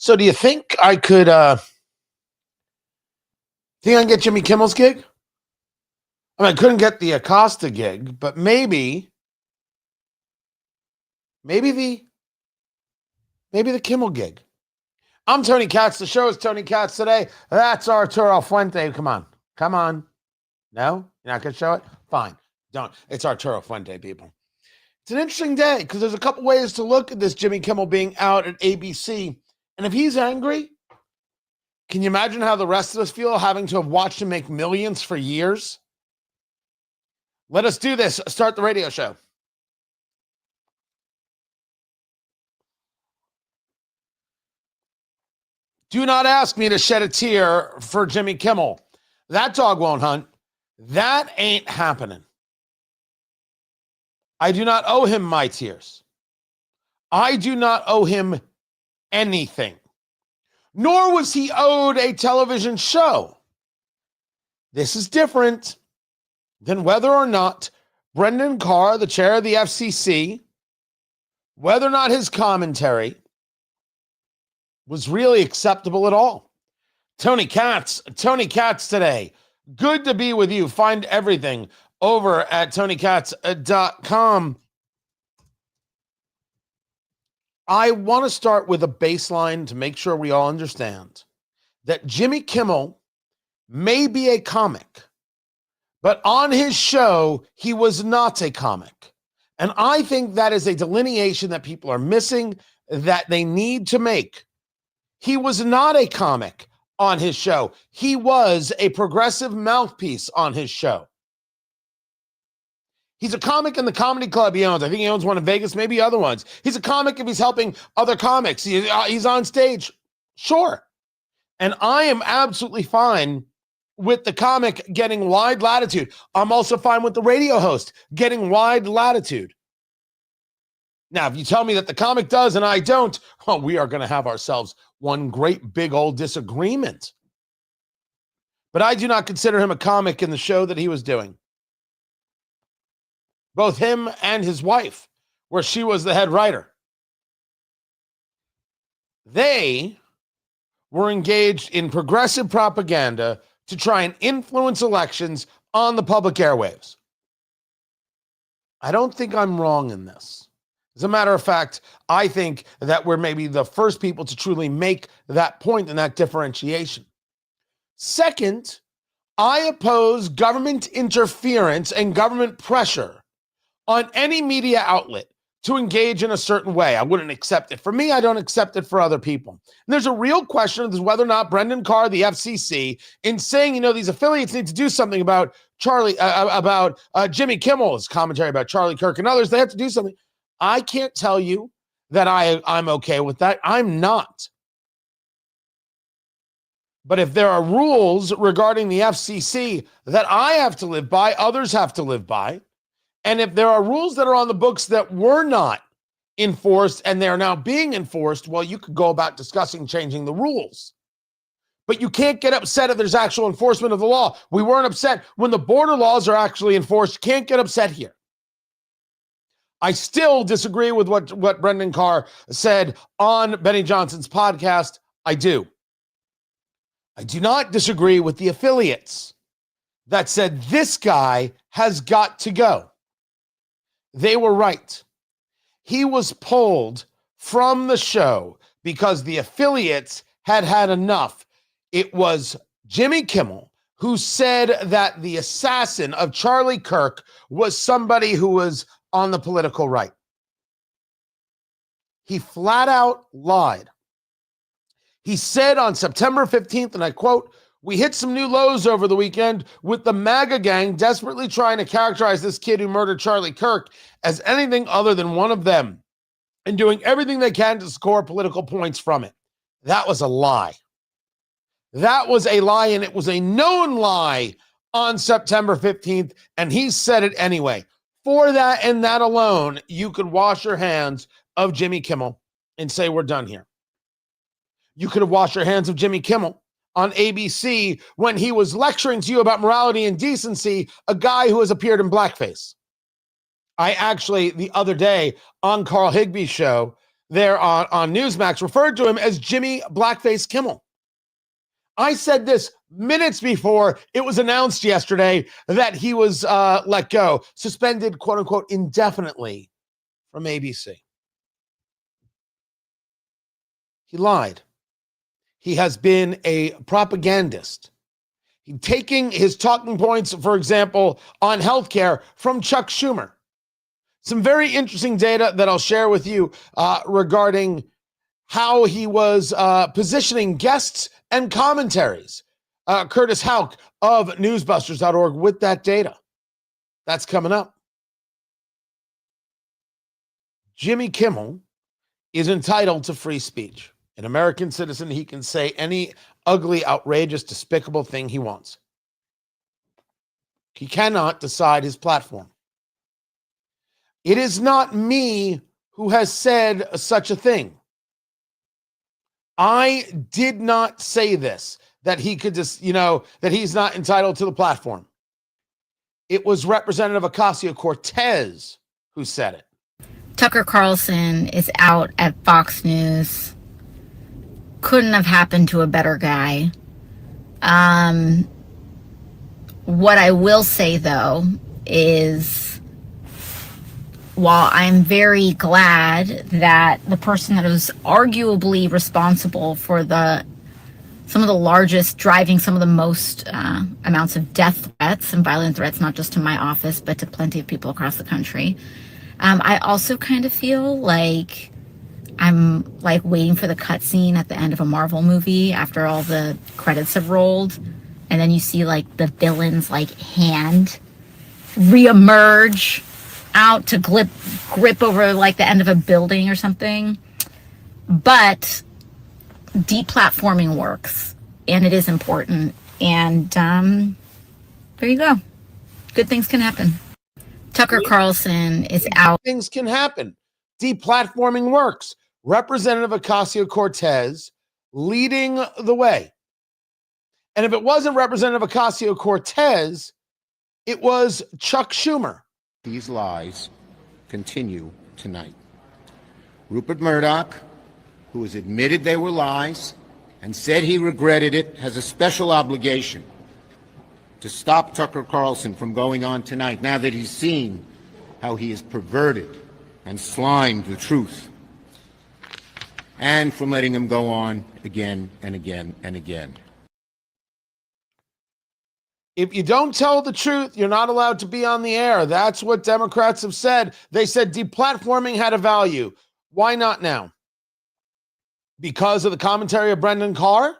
So do you think I could think I can get Jimmy Kimmel's gig? I mean, I couldn't get the Acosta gig, but maybe the Kimmel gig. I'm Tony Katz. The show is Tony Katz today. That's Arturo Fuente. Come on. No? You're not going to show it? Fine. Don't. It's Arturo Fuente, people. It's an interesting day because there's a couple ways to look at this Jimmy Kimmel being out at ABC. And if he's angry, can you imagine how the rest of us feel having to have watched him make millions for years? Let us do this. Start the radio show. Do not ask me to shed a tear for Jimmy Kimmel. That dog won't hunt. That ain't happening. I do not owe him my tears. I do not owe him anything. Nor was he owed a television show. This is different than whether or not Brendan Carr, the chair of the FCC, whether or not his commentary was really acceptable at all. Tony Katz today. Good to be with you. Find everything over at TonyKatz.com. I want to start with a baseline to make sure we all understand that Jimmy Kimmel may be a comic, but on his show, he was not a comic. And I think that is a delineation that people are missing, that they need to make. He was not a comic on his show. He was a progressive mouthpiece on his show. He's a comic in the comedy club he owns. I think he owns one in Vegas, maybe other ones. He's a comic if he's helping other comics. He's on stage. Sure. And I am absolutely fine with the comic getting wide latitude. I'm also fine with the radio host getting wide latitude. Now, if you tell me that the comic does and I don't, well, we are going to have ourselves one great big old disagreement. But I do not consider him a comic in the show that he was doing. Both him and his wife, where she was the head writer. They were engaged in progressive propaganda to try and influence elections on the public airwaves. I don't think I'm wrong in this. As a matter of fact, I think that we're maybe the first people to truly make that point and that differentiation. Second, I oppose government interference and government pressure on any media outlet to engage in a certain way. I wouldn't accept it for me. I don't accept it for other people. And there's a real question of whether or not Brendan Carr, the FCC, in saying, these affiliates need to do something about Jimmy Kimmel's commentary about Charlie Kirk and others. They have to do something. I can't tell you that I'm okay with that. I'm not. But if there are rules regarding the FCC that I have to live by, others have to live by, and if there are rules that are on the books that were not enforced and they're now being enforced, well, you could go about discussing changing the rules. But you can't get upset if there's actual enforcement of the law. We weren't upset when the border laws are actually enforced. Can't get upset here. I still disagree with what Brendan Carr said on Benny Johnson's podcast. I do. I do not disagree with the affiliates that said this guy has got to go. They were right. He was pulled from the show because the affiliates had enough. It was Jimmy Kimmel who said that the assassin of Charlie Kirk was somebody who was on the political right. He flat out lied. He said on September 15th, and I quote, "We hit some new lows over the weekend with the MAGA gang desperately trying to characterize this kid who murdered Charlie Kirk as anything other than one of them and doing everything they can to score political points from it." That was a lie. That was a lie, and it was a known lie on September 15th, and he said it anyway. For that and that alone, you could wash your hands of Jimmy Kimmel and say, we're done here. You could have washed your hands of Jimmy Kimmel on ABC when he was lecturing to you about morality and decency, a guy who has appeared in blackface. I actually, the other day on Carl Higby's show, there on Newsmax referred to him as Jimmy Blackface Kimmel. I said this minutes before it was announced yesterday that he was let go, suspended, quote unquote, indefinitely from ABC. He lied. He has been a propagandist. Taking his talking points, for example, on healthcare from Chuck Schumer. Some very interesting data that I'll share with you regarding how he was positioning guests and commentaries. Curtis Houck of newsbusters.org with that data. That's coming up. Jimmy Kimmel is entitled to free speech. An American citizen, he can say any ugly, outrageous, despicable thing he wants. He cannot decide his platform. It is not me who has said such a thing. I did not say this, that he could just, that he's not entitled to the platform. It was Representative Ocasio-Cortez who said it. Tucker Carlson is out at Fox News. Couldn't have happened to a better guy. What I will say, though, is while I'm very glad that the person that was arguably responsible for some of the largest, driving some of the most amounts of death threats and violent threats, not just to my office, but to plenty of people across the country. I also kind of feel like I'm like waiting for the cutscene at the end of a Marvel movie after all the credits have rolled. And then you see like the villain's like hand reemerge out to grip over like the end of a building or something. But deplatforming works, and it is important. And there you go. Good things can happen. Tucker Carlson is out. Things can happen. Deplatforming works. Representative Ocasio-Cortez leading the way. And if it wasn't Representative Ocasio-Cortez, it was Chuck Schumer. These lies continue tonight. Rupert Murdoch, who has admitted they were lies and said he regretted it, has a special obligation to stop Tucker Carlson from going on tonight now that he's seen how he has perverted and slimed the truth, and from letting him go on again and again and again. If you don't tell the truth, you're not allowed to be on the air. That's what Democrats have said. They said deplatforming had a value. Why not now? Because of the commentary of Brendan Carr?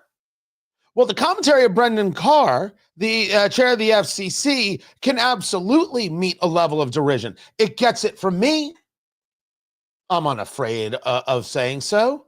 Well, the commentary of Brendan Carr, the chair of the FCC, can absolutely meet a level of derision. It gets it from me. I'm unafraid of saying so.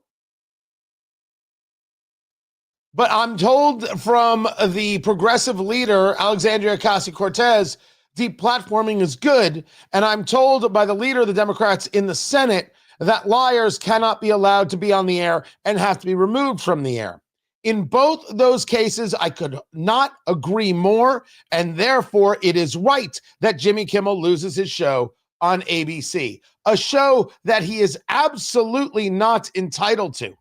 But I'm told from the progressive leader, Alexandria Ocasio-Cortez, deplatforming is good. And I'm told by the leader of the Democrats in the Senate that liars cannot be allowed to be on the air and have to be removed from the air. In both those cases, I could not agree more, and therefore it is right that Jimmy Kimmel loses his show on ABC, a show that he is absolutely not entitled to,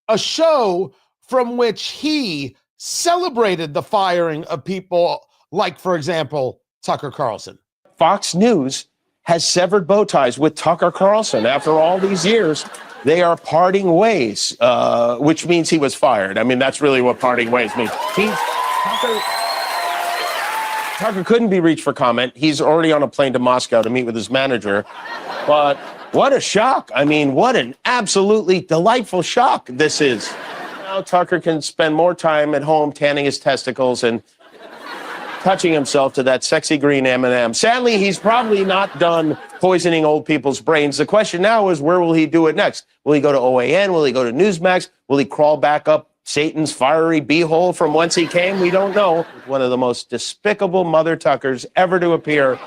a show from which he celebrated the firing of people like, for example, Tucker Carlson. Fox News has severed bow ties with Tucker Carlson. After all these years, they are parting ways, which means he was fired. I mean, that's really what parting ways means. Tucker couldn't be reached for comment. He's already on a plane to Moscow to meet with his manager. But what a shock. I mean, what an absolutely delightful shock this is. Now Tucker can spend more time at home tanning his testicles and touching himself to that sexy green M&M. Sadly, he's probably not done poisoning old people's brains. The question now is, where will he do it next? Will he go to OAN? Will he go to Newsmax? Will he crawl back up Satan's fiery beehole from whence he came? We don't know. One of the most despicable mother Tuckers ever to appear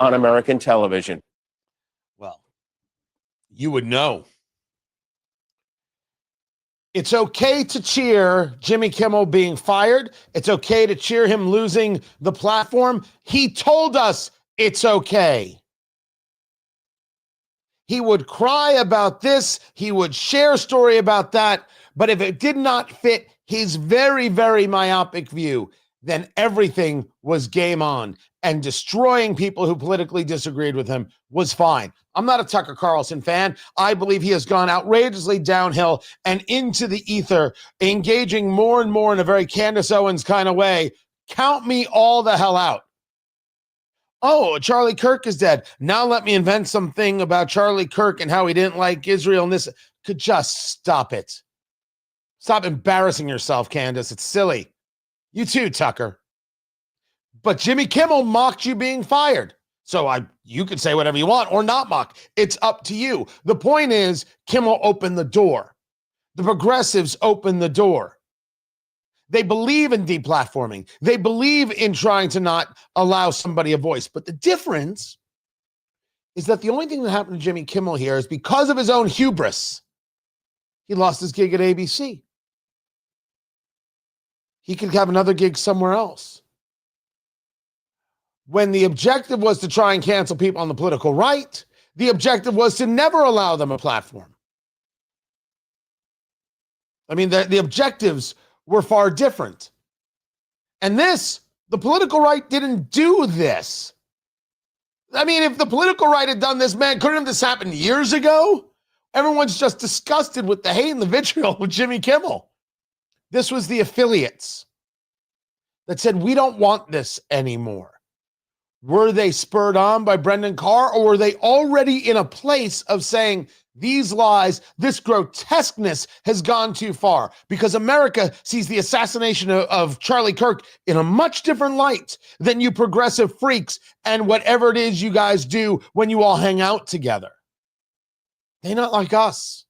on American television. Well, you would know. It's okay to cheer Jimmy Kimmel being fired. It's okay to cheer him losing the platform. He told us it's okay. He would cry about this. He would share a story about that. But if it did not fit his very, very myopic view, then everything was game on. And destroying people who politically disagreed with him was fine. I'm not a Tucker Carlson fan. I believe he has gone outrageously downhill and into the ether, engaging more and more in a very Candace Owens kind of way. Count me all the hell out. Oh, Charlie Kirk is dead. Now let me invent something about Charlie Kirk and how he didn't like Israel and this. Could just stop it. Stop embarrassing yourself, Candace. It's silly. You too, Tucker. But Jimmy Kimmel mocked you being fired. So you could say whatever you want or not mock. It's up to you. The point is, Kimmel opened the door. The progressives opened the door. They believe in deplatforming. They believe in trying to not allow somebody a voice. But the difference is that the only thing that happened to Jimmy Kimmel here is because of his own hubris, he lost his gig at ABC. He could have another gig somewhere else. When the objective was to try and cancel people on the political right, the objective was to never allow them a platform. I mean, the objectives were far different. And the political right didn't do this. I mean, if the political right had done this, man, couldn't this happen years ago? Everyone's just disgusted with the hate and the vitriol with Jimmy Kimmel. This was the affiliates that said, we don't want this anymore. Were they spurred on by Brendan Carr, or were they already in a place of saying, these lies, this grotesqueness has gone too far? Because America sees the assassination of Charlie Kirk in a much different light than you progressive freaks and whatever it is you guys do when you all hang out together. They're not like us.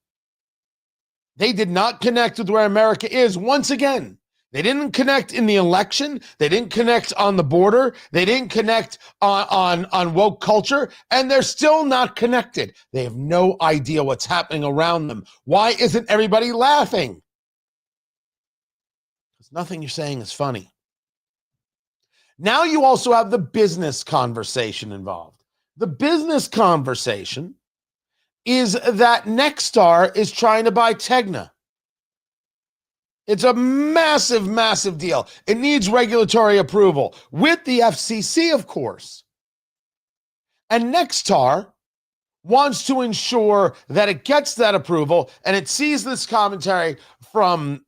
They did not connect with where America is. Once again, they didn't connect in the election. They didn't connect on the border. They didn't connect on woke culture. And they're still not connected. They have no idea what's happening around them. Why isn't everybody laughing? Because nothing you're saying is funny. Now you also have the business conversation involved. The business conversation is that Nexstar is trying to buy Tegna. It's a massive, massive deal. It needs regulatory approval with the FCC, of course. And Nexstar wants to ensure that it gets that approval, and it sees this commentary from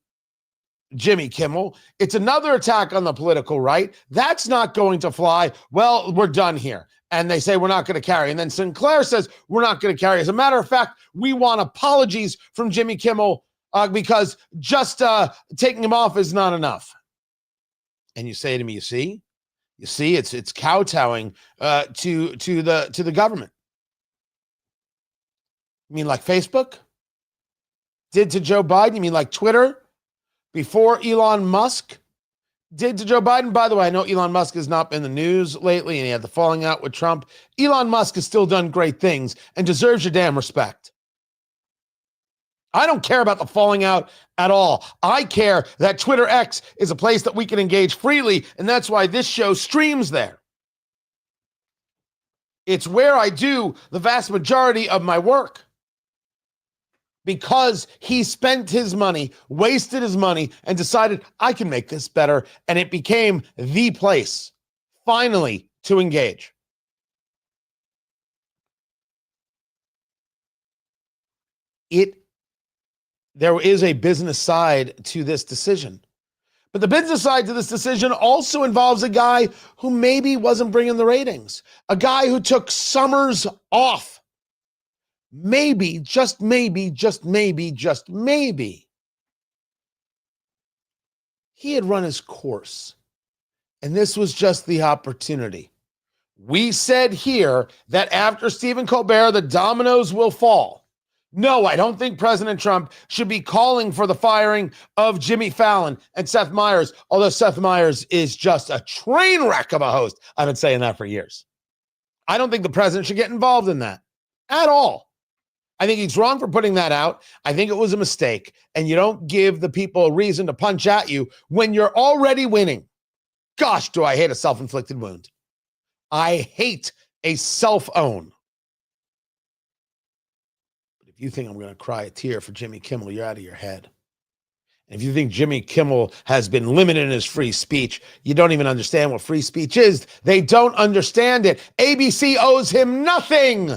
Jimmy Kimmel. It's another attack on the political right. That's not going to fly. Well, we're done here. And they say, we're not going to carry. And then Sinclair says, we're not going to carry. As a matter of fact, we want apologies from Jimmy Kimmel because just taking him off is not enough. And you say to me, you see, it's kowtowing to the government. You mean like Facebook did to Joe Biden? You mean like Twitter before Elon Musk did to Joe Biden? By the way, I know Elon Musk has not been in the news lately, and he had the falling out with Trump. Elon Musk has still done great things and deserves your damn respect. I don't care about the falling out at all. I care that Twitter X is a place that we can engage freely, and that's why this show streams there. It's where I do the vast majority of my work. Because he spent his money, wasted his money, and decided, I can make this better, and it became the place, finally, to engage. There is a business side to this decision. But the business side to this decision also involves a guy who maybe wasn't bringing the ratings. A guy who took summers off. Maybe, just maybe, just maybe, just maybe. He had run his course. And this was just the opportunity. We said here that after Stephen Colbert, the dominoes will fall. No, I don't think President Trump should be calling for the firing of Jimmy Fallon and Seth Meyers, although Seth Meyers is just a train wreck of a host. I've been saying that for years. I don't think the president should get involved in that at all. I think he's wrong for putting that out. I think it was a mistake. And you don't give the people a reason to punch at you when you're already winning. Gosh, do I hate a self-inflicted wound. I hate a self-own. you think I'm going to cry a tear for Jimmy Kimmel, you're out of your head. And if you think Jimmy Kimmel has been limited in his free speech, you don't even understand what free speech is. They don't understand it. ABC owes him nothing.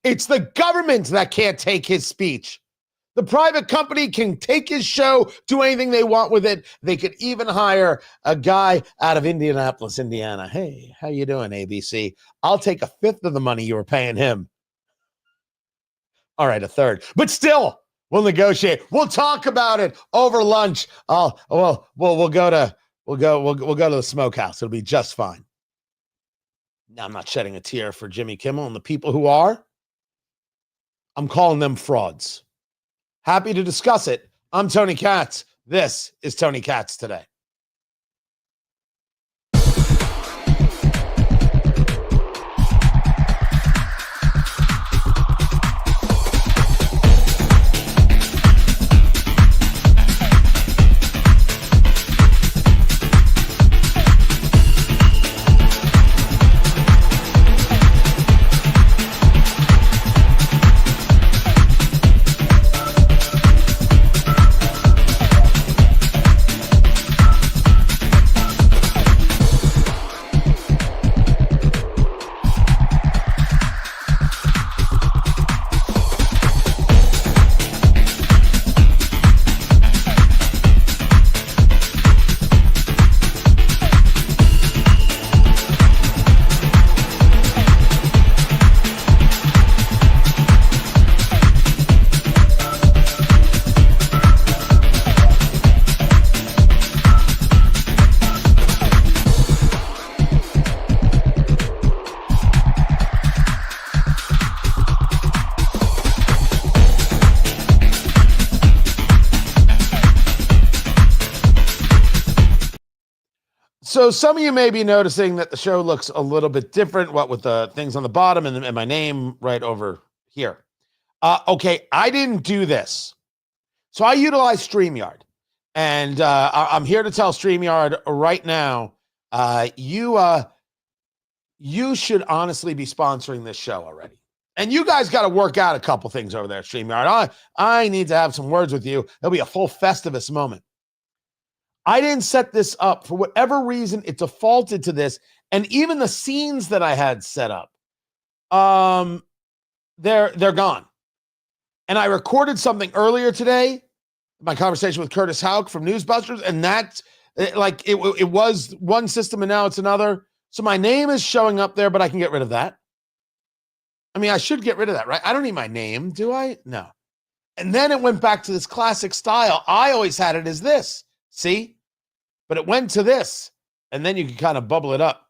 It's the government that can't take his speech. The private company can take his show, do anything they want with it. They could even hire a guy out of Indianapolis, Indiana. Hey, how you doing, ABC? I'll take a fifth of the money you were paying him. All right, a third. But still, we'll negotiate. We'll talk about it over lunch. We'll go to the smokehouse. It'll be just fine. Now, I'm not shedding a tear for Jimmy Kimmel and the people who are. I'm calling them frauds. Happy to discuss it. I'm Tony Katz. This is Tony Katz Today. So some of you may be noticing that the show looks a little bit different, what with the things on the bottom and my name right over here. Okay, I didn't do this. So I utilize StreamYard. And I'm here to tell StreamYard right now, you should honestly be sponsoring this show already. And you guys got to work out a couple things over there at StreamYard. I need to have some words with you. There'll be a full Festivus moment. I didn't set this up. For whatever reason, it defaulted to this. And even the scenes that I had set up, they're gone. And I recorded something earlier today, my conversation with Curtis Houck from Newsbusters, and that's like it was one system and now it's another. So my name is showing up there, but I can get rid of that. I mean, I should get rid of that, right? I don't need my name, do I? No. And then it went back to this classic style. I always had it as this. See? But it went to this, and then you can kind of bubble it up.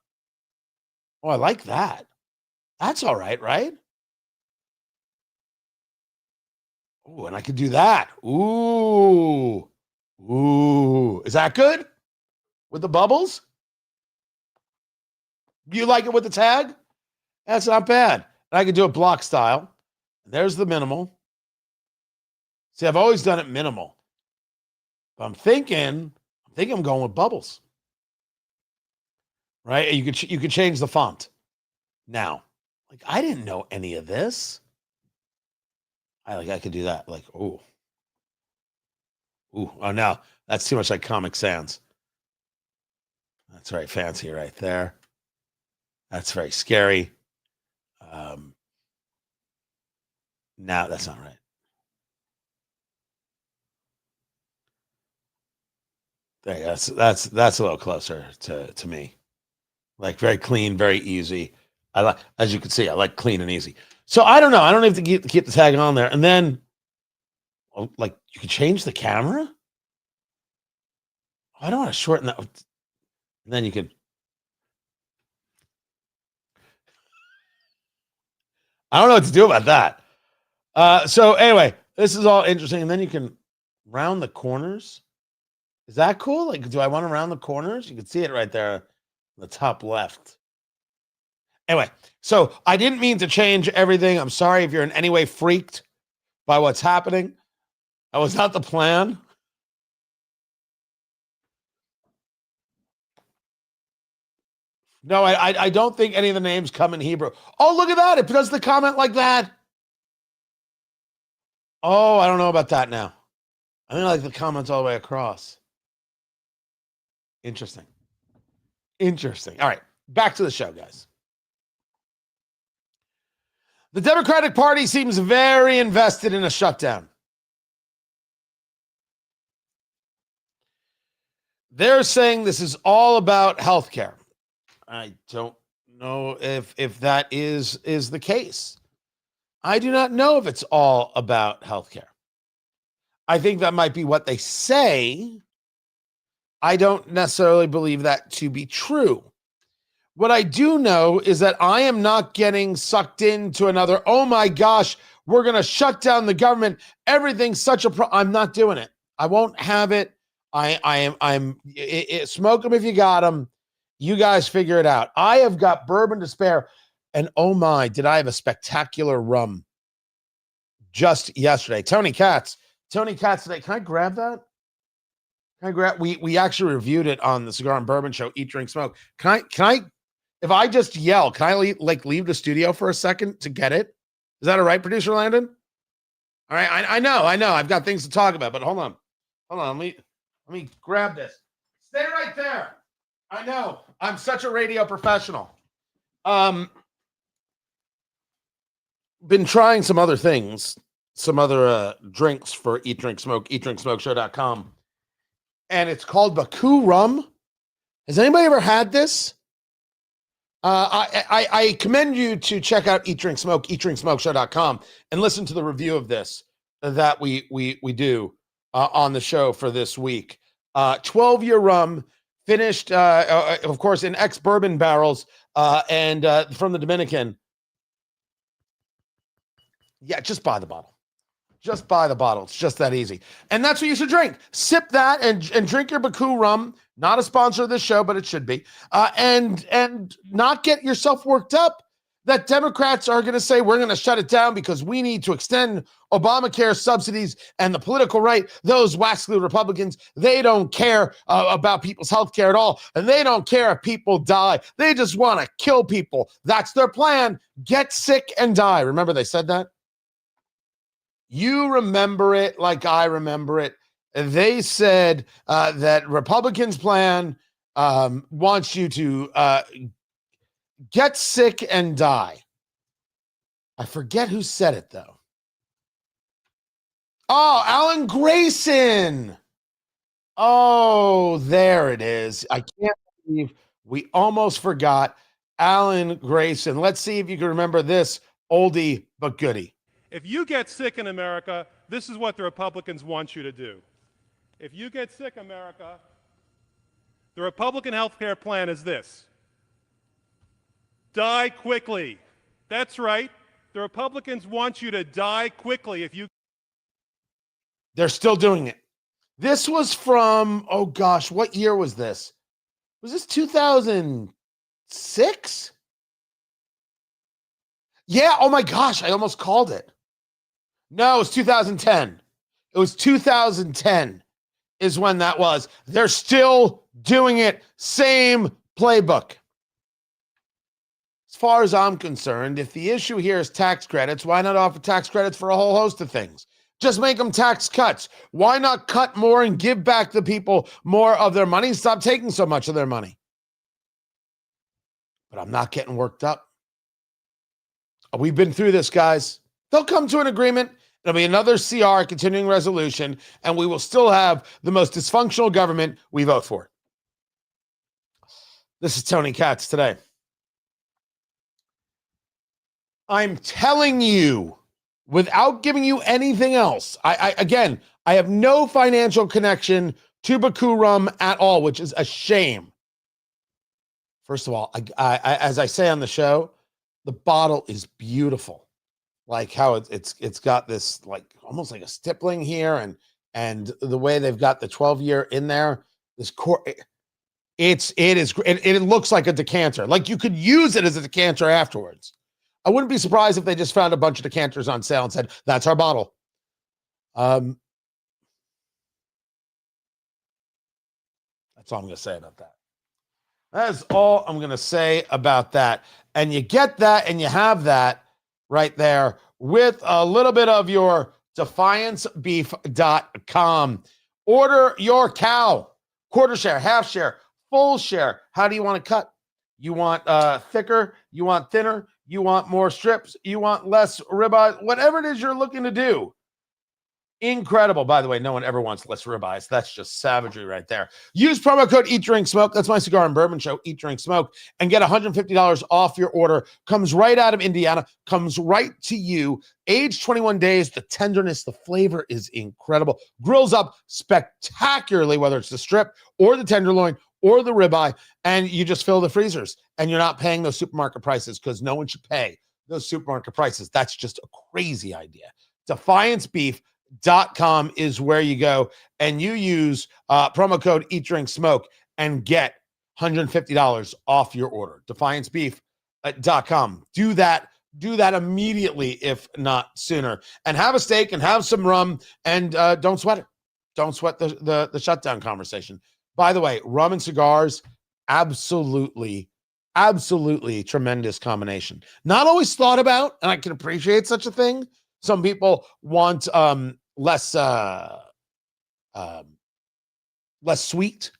Oh, I like that. That's all right, right? Oh, and I could do that. Ooh. Is that good? With the bubbles? Do you like it with the tag? That's not bad. And I could do it block style. There's the minimal. See, I've always done it minimal. But I'm thinking I'm going with bubbles. Right? You could change the font. Now, like I didn't know any of this. I could do that. Like, oh no, that's too much like Comic Sans. That's very fancy right there. That's very scary. No, that's not right. There, that's a little closer to me. Like very clean, very easy. I like, as you can see, I like clean and easy. So I don't know. I don't have to keep the tag on there. And then, like, you can change the camera. I don't want to shorten that. And then you can. I don't know what to do about that. So anyway, this is all interesting. And then you can round the corners. Is that cool? Like, do I want to round the corners? You can see it right there on the top left. Anyway, so I didn't mean to change everything. I'm sorry if you're in any way freaked by what's happening. That was not the plan. No, I don't think any of the names come in Hebrew. Oh, look at that. It does the comment like that. Oh, I don't know about that now. I think I like the comments all the way across. Interesting. All right, back to the show, guys. The Democratic Party seems very invested in a shutdown. They're saying this is all about healthcare. I don't know if that is the case. I do not know if it's all about healthcare. I think that might be what they say. I don't necessarily believe that to be true. What I do know is that I am not getting sucked into another, oh my gosh, we're going to shut down the government. Everything's such a I'm not doing it. I won't have it. I'm smoke them if you got them. You guys figure it out. I have got bourbon to spare. And oh my, did I have a spectacular rum just yesterday. Tony Katz today. Can I grab that? We actually reviewed it on the Cigar and Bourbon Show, Eat, Drink, Smoke. Can I, if I just yell, can I leave the studio for a second to get it? Is that all right, producer Landon? All right. I know. I've got things to talk about, but hold on. Let me grab this. Stay right there. I know. I'm such a radio professional. Been trying some other things, some other drinks for Eat, Drink, Smoke, eatdrinksmokeshow.com. And it's called Baku Rum. Has anybody ever had this? I commend you to check out Eat, Drink, Smoke, eatdrinksmokeshow.com and listen to the review of this that we do on the show for this week. 12-year rum, finished, of course, in ex-bourbon barrels and from the Dominican. Yeah, just buy the bottle. Just buy the bottle. It's just that easy. And that's what you should drink. Sip that and drink your Baku rum. Not a sponsor of this show, but it should be. And not get yourself worked up that Democrats are going to say, we're going to shut it down because we need to extend Obamacare subsidies and the political right. Those wascally Republicans, they don't care about people's health care at all. And they don't care if people die. They just want to kill people. That's their plan. Get sick and die. Remember they said that? You remember it like I remember it. They said that Republicans' plan wants you to get sick and die. I forget who said it, though. Oh, Alan Grayson. Oh, there it is. I can't believe we almost forgot Alan Grayson. Let's see if you can remember this oldie but goodie. If you get sick in America, this is what the Republicans want you to do. If you get sick, America, the Republican health care plan is this. Die quickly. That's right. The Republicans want you to die quickly if you... They're still doing it. This was from, oh gosh, what year was this? Was this 2006? Yeah, oh my gosh, I almost called it. No, it was 2010. It was 2010 is when that was. They're still doing it. Same playbook. As far as I'm concerned, if the issue here is tax credits, why not offer tax credits for a whole host of things? Just make them tax cuts. Why not cut more and give back the people more of their money? Stop taking so much of their money. But I'm not getting worked up. We've been through this, guys. They'll come to an agreement. It'll be another CR, continuing resolution, and we will still have the most dysfunctional government we vote for. This is Tony Katz today. I'm telling you, without giving you anything else, I have no financial connection to Baku Rum at all, which is a shame. First of all, as I say on the show, the bottle is beautiful. Like how it's got this like almost like a stippling here, and the way they've got the 12-year in there, this core, it looks like a decanter. Like you could use it as a decanter afterwards. I wouldn't be surprised if they just found a bunch of decanters on sale and said, that's our bottle. That's all I'm going to say about that. That's all I'm going to say about that. And you get that and you have that right there with a little bit of your DefianceBeef.com. Order your cow. Quarter share, half share, full share. How do you want to cut? You want thicker? You want thinner? You want more strips? You want less ribeye? Whatever it is you're looking to do. Incredible. By the way, no one ever wants less ribeyes. That's just savagery right there. Use promo code Eat Drink Smoke. That's my cigar and bourbon show, Eat Drink Smoke, and get $150 off your order. Comes right out of Indiana. Comes right to you. Age 21 days. The tenderness, the flavor is incredible. Grills up spectacularly, whether it's the strip or the tenderloin or the ribeye, and you just fill the freezers, and you're not paying those supermarket prices because no one should pay those supermarket prices. That's just a crazy idea. DefianceBeef.com is where you go, and you use promo code Eat Drink Smoke and get $150 off your order. DefianceBeef.com. Do that immediately, if not sooner, and have a steak and have some rum, and don't sweat it. Don't sweat the shutdown conversation. By the way, rum and cigars, absolutely tremendous combination. Not always thought about, and I can appreciate such a thing. Some people want less sweet.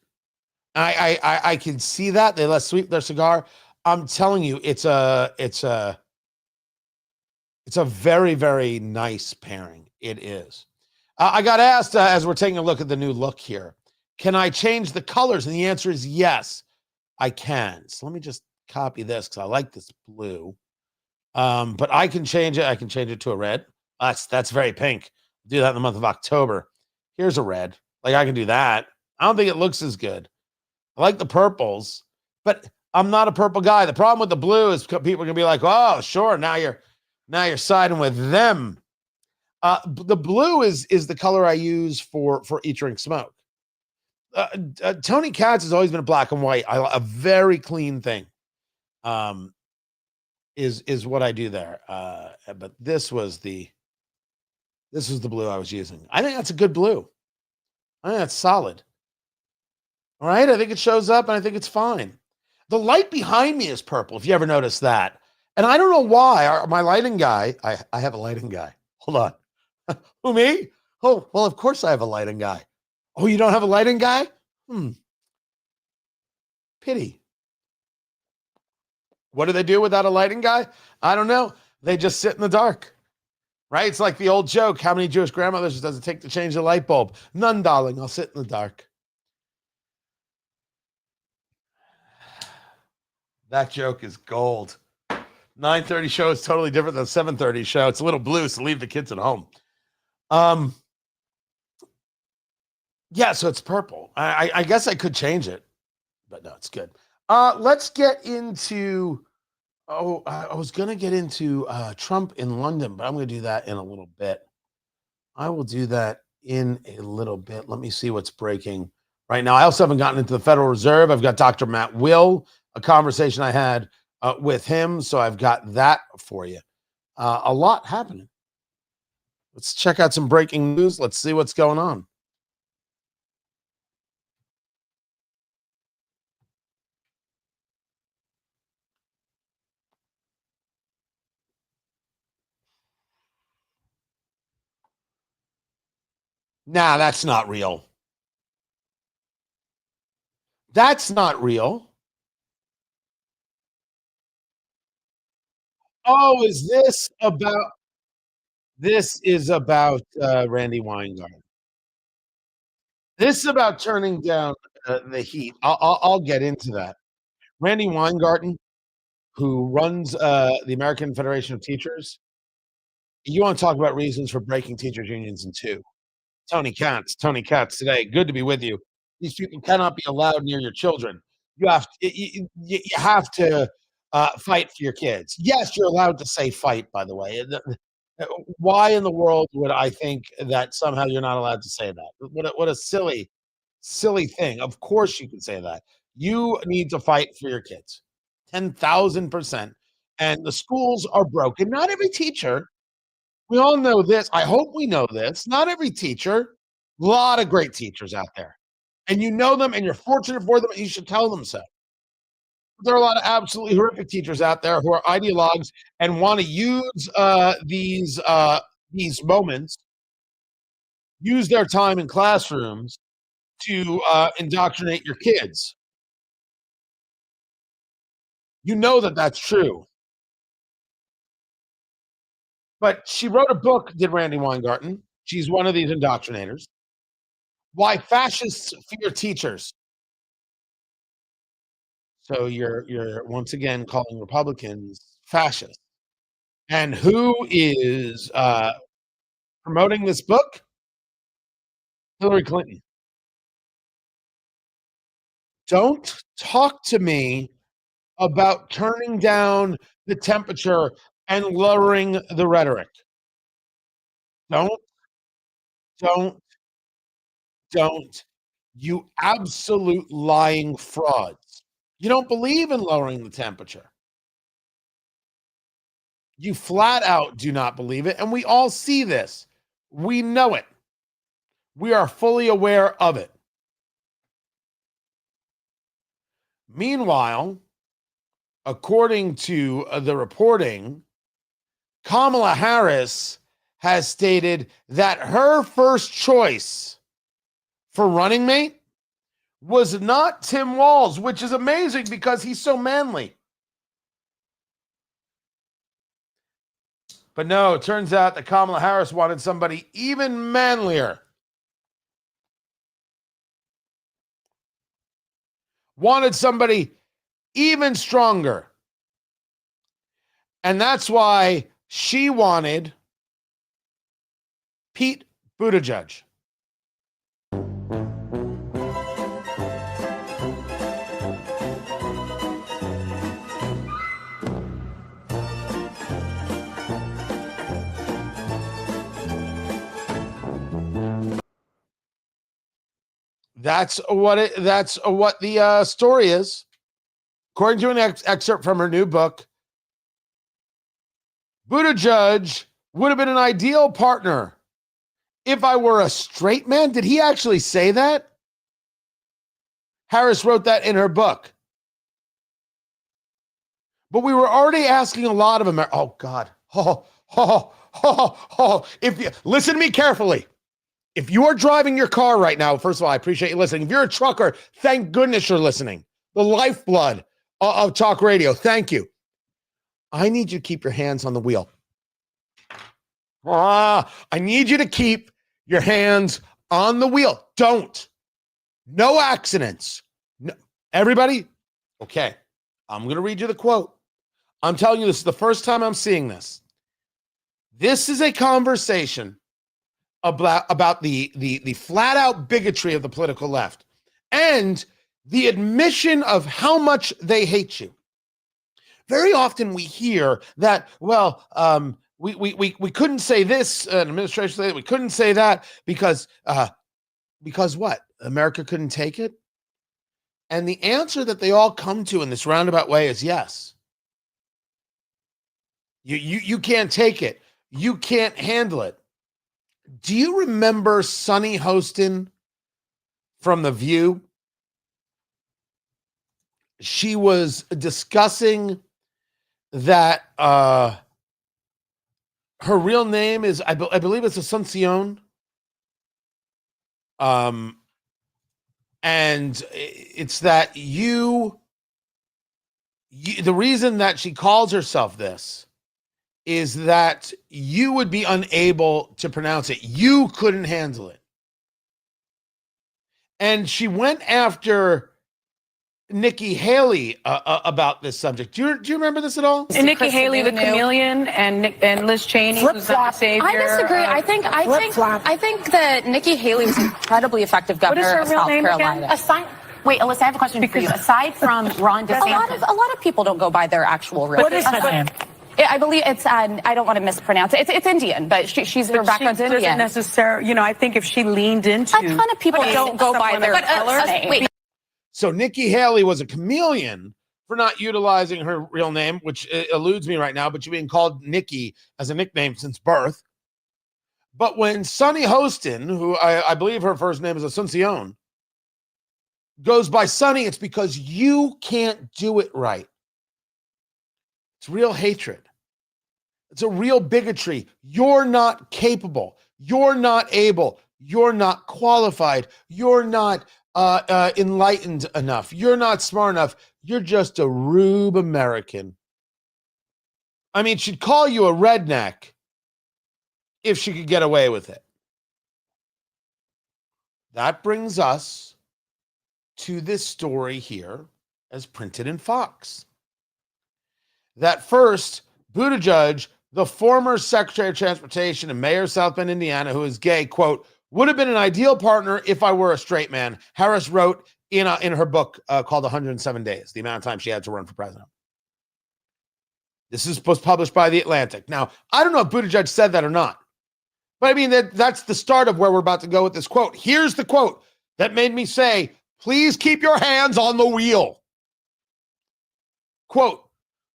I can see that they less sweet their cigar. I'm telling you, it's a very, very nice pairing. It is. I got asked as we're taking a look at the new look here, can I change the colors? And the answer is yes, I can. So let me just copy this because I like this blue. But I can change it. I can change it to a red. That's very pink. Do that in the month of October. Here's a red. Like, I can do that. I don't think it looks as good. I like the purples, but I'm not a purple guy. The problem with the blue is people are gonna be like, "Oh, sure, now you're siding with them." The blue is the color I use for Eat Drink Smoke. Tony Katz has always been a black and white. A very clean thing. Is what I do there. But this was the blue I was using. I think that's a good blue. I think that's solid. All right. I think it shows up and I think it's fine. The light behind me is purple, if you ever noticed that. And I don't know why. My lighting guy, I have a lighting guy. Hold on. Who, me? Oh, well, of course I have a lighting guy. Oh, you don't have a lighting guy? Pity. What do they do without a lighting guy? I don't know. They just sit in the dark, right? It's like the old joke. How many Jewish grandmothers does it take to change the light bulb? None, darling. I'll sit in the dark. That joke is gold. 9:30 show is totally different than 7:30 show. It's a little blue, so leave the kids at home. Yeah, so it's purple. I guess I could change it, but no, it's good. Let's get into, I was going to get into Trump in London, but I'm going to do that in a little bit. I will do that in a little bit. Let me see what's breaking right now. I also haven't gotten into the Federal Reserve. I've got Dr. Matt Will, a conversation I had with him. So I've got that for you. A lot happening. Let's check out some breaking news. Let's see what's going on. Nah, that's not real. That's not real. Oh, is this about? This is about Randy Weingarten. This is about turning down the heat. I'll get into that. Randy Weingarten, who runs the American Federation of Teachers. You want to talk about reasons for breaking teachers unions in two? Tony Katz today. Good to be with you. These people cannot be allowed near your children. You have to fight for your kids. Yes, you're allowed to say fight, by the way. Why in the world would I think that somehow you're not allowed to say that? What a silly thing. Of course you can say that. You need to fight for your kids. 10,000%. And the schools are broken. Not every teacher. We all know this. I hope we know this. Not every teacher. A lot of great teachers out there. And you know them and you're fortunate for them and you should tell them so. There are a lot of absolutely horrific teachers out there who are ideologues and want to use these moments use their time in classrooms to indoctrinate your kids. You know that that's true. But she wrote a book, did Randy Weingarten. She's one of these indoctrinators. Why fascists fear teachers. So you're once again calling Republicans fascists. And who is promoting this book? Hillary Clinton. Don't talk to me about turning down the temperature and lowering the rhetoric. Don't, don't, don't. You absolute lying frauds. You don't believe in lowering the temperature. You flat out do not believe it. And we all see this. We know it. We are fully aware of it. Meanwhile, according to the reporting, Kamala Harris has stated that her first choice for running mate was not Tim Walz, which is amazing because he's so manly. But no, it turns out that Kamala Harris wanted somebody even manlier. Wanted somebody even stronger. And that's why she wanted Pete Buttigieg. That's what the story is. According to an excerpt from her new book, Buttigieg would have been an ideal partner if I were a straight man. Did he actually say that? Harris wrote that in her book. But we were already asking a lot of America. Oh, God. If you listen to me carefully. If you are driving your car right now, first of all, I appreciate you listening. If you're a trucker, thank goodness you're listening. The lifeblood of talk radio. Thank you. I need you to keep your hands on the wheel. I need you to keep your hands on the wheel. Don't. No accidents. No. Everybody? Okay. I'm going to read you the quote. I'm telling you, this is the first time I'm seeing this. This is a conversation about the flat out bigotry of the political left and the admission of how much they hate you. Very often we hear that, well, we couldn't say this, an administration said we couldn't say that because what? America couldn't take it? And the answer that they all come to in this roundabout way is yes. You can't take it. You can't handle it. Do you remember Sunny Hostin from The View? She was discussing that her real name is, I believe it's Asuncion. And it's that the reason that she calls herself this is that you would be unable to pronounce it. You couldn't handle it. And she went after Nikki Haley about this subject. Do you remember this at all? And Nikki Haley, the chameleon, and Liz Cheney, who's not the savior. I disagree. I think that Nikki Haley was an incredibly effective governor of South Carolina. Wait, Alyssa, I have a question for you. Aside from Ron DeSantis, a lot of people don't go by their actual real name. What is her name? I believe it's, I don't want to mispronounce it. It's Indian, but she's her background's Indian. Doesn't necessarily, I think if she leaned into. A ton of people don't go by their color name. Wait. So Nikki Haley was a chameleon for not utilizing her real name, which eludes me right now, but she's being called Nikki as a nickname since birth. But when Sunny Hostin, who I believe her first name is Asuncion, goes by Sunny, it's because you can't do it right. It's real hatred. It's a real bigotry. You're not capable. You're not able. You're not qualified. You're not enlightened enough. You're not smart enough. You're just a rube American. I mean, she'd call you a redneck if she could get away with it. That brings us to this story here as printed in Fox. That first, Buttigieg, the former Secretary of Transportation and mayor of South Bend, Indiana, who is gay, quote, would have been an ideal partner if I were a straight man, Harris wrote in her book called 107 Days, the amount of time she had to run for president. This was published by The Atlantic. Now, I don't know if Buttigieg said that or not, but I mean, that's the start of where we're about to go with this quote. Here's the quote that made me say, please keep your hands on the wheel. Quote,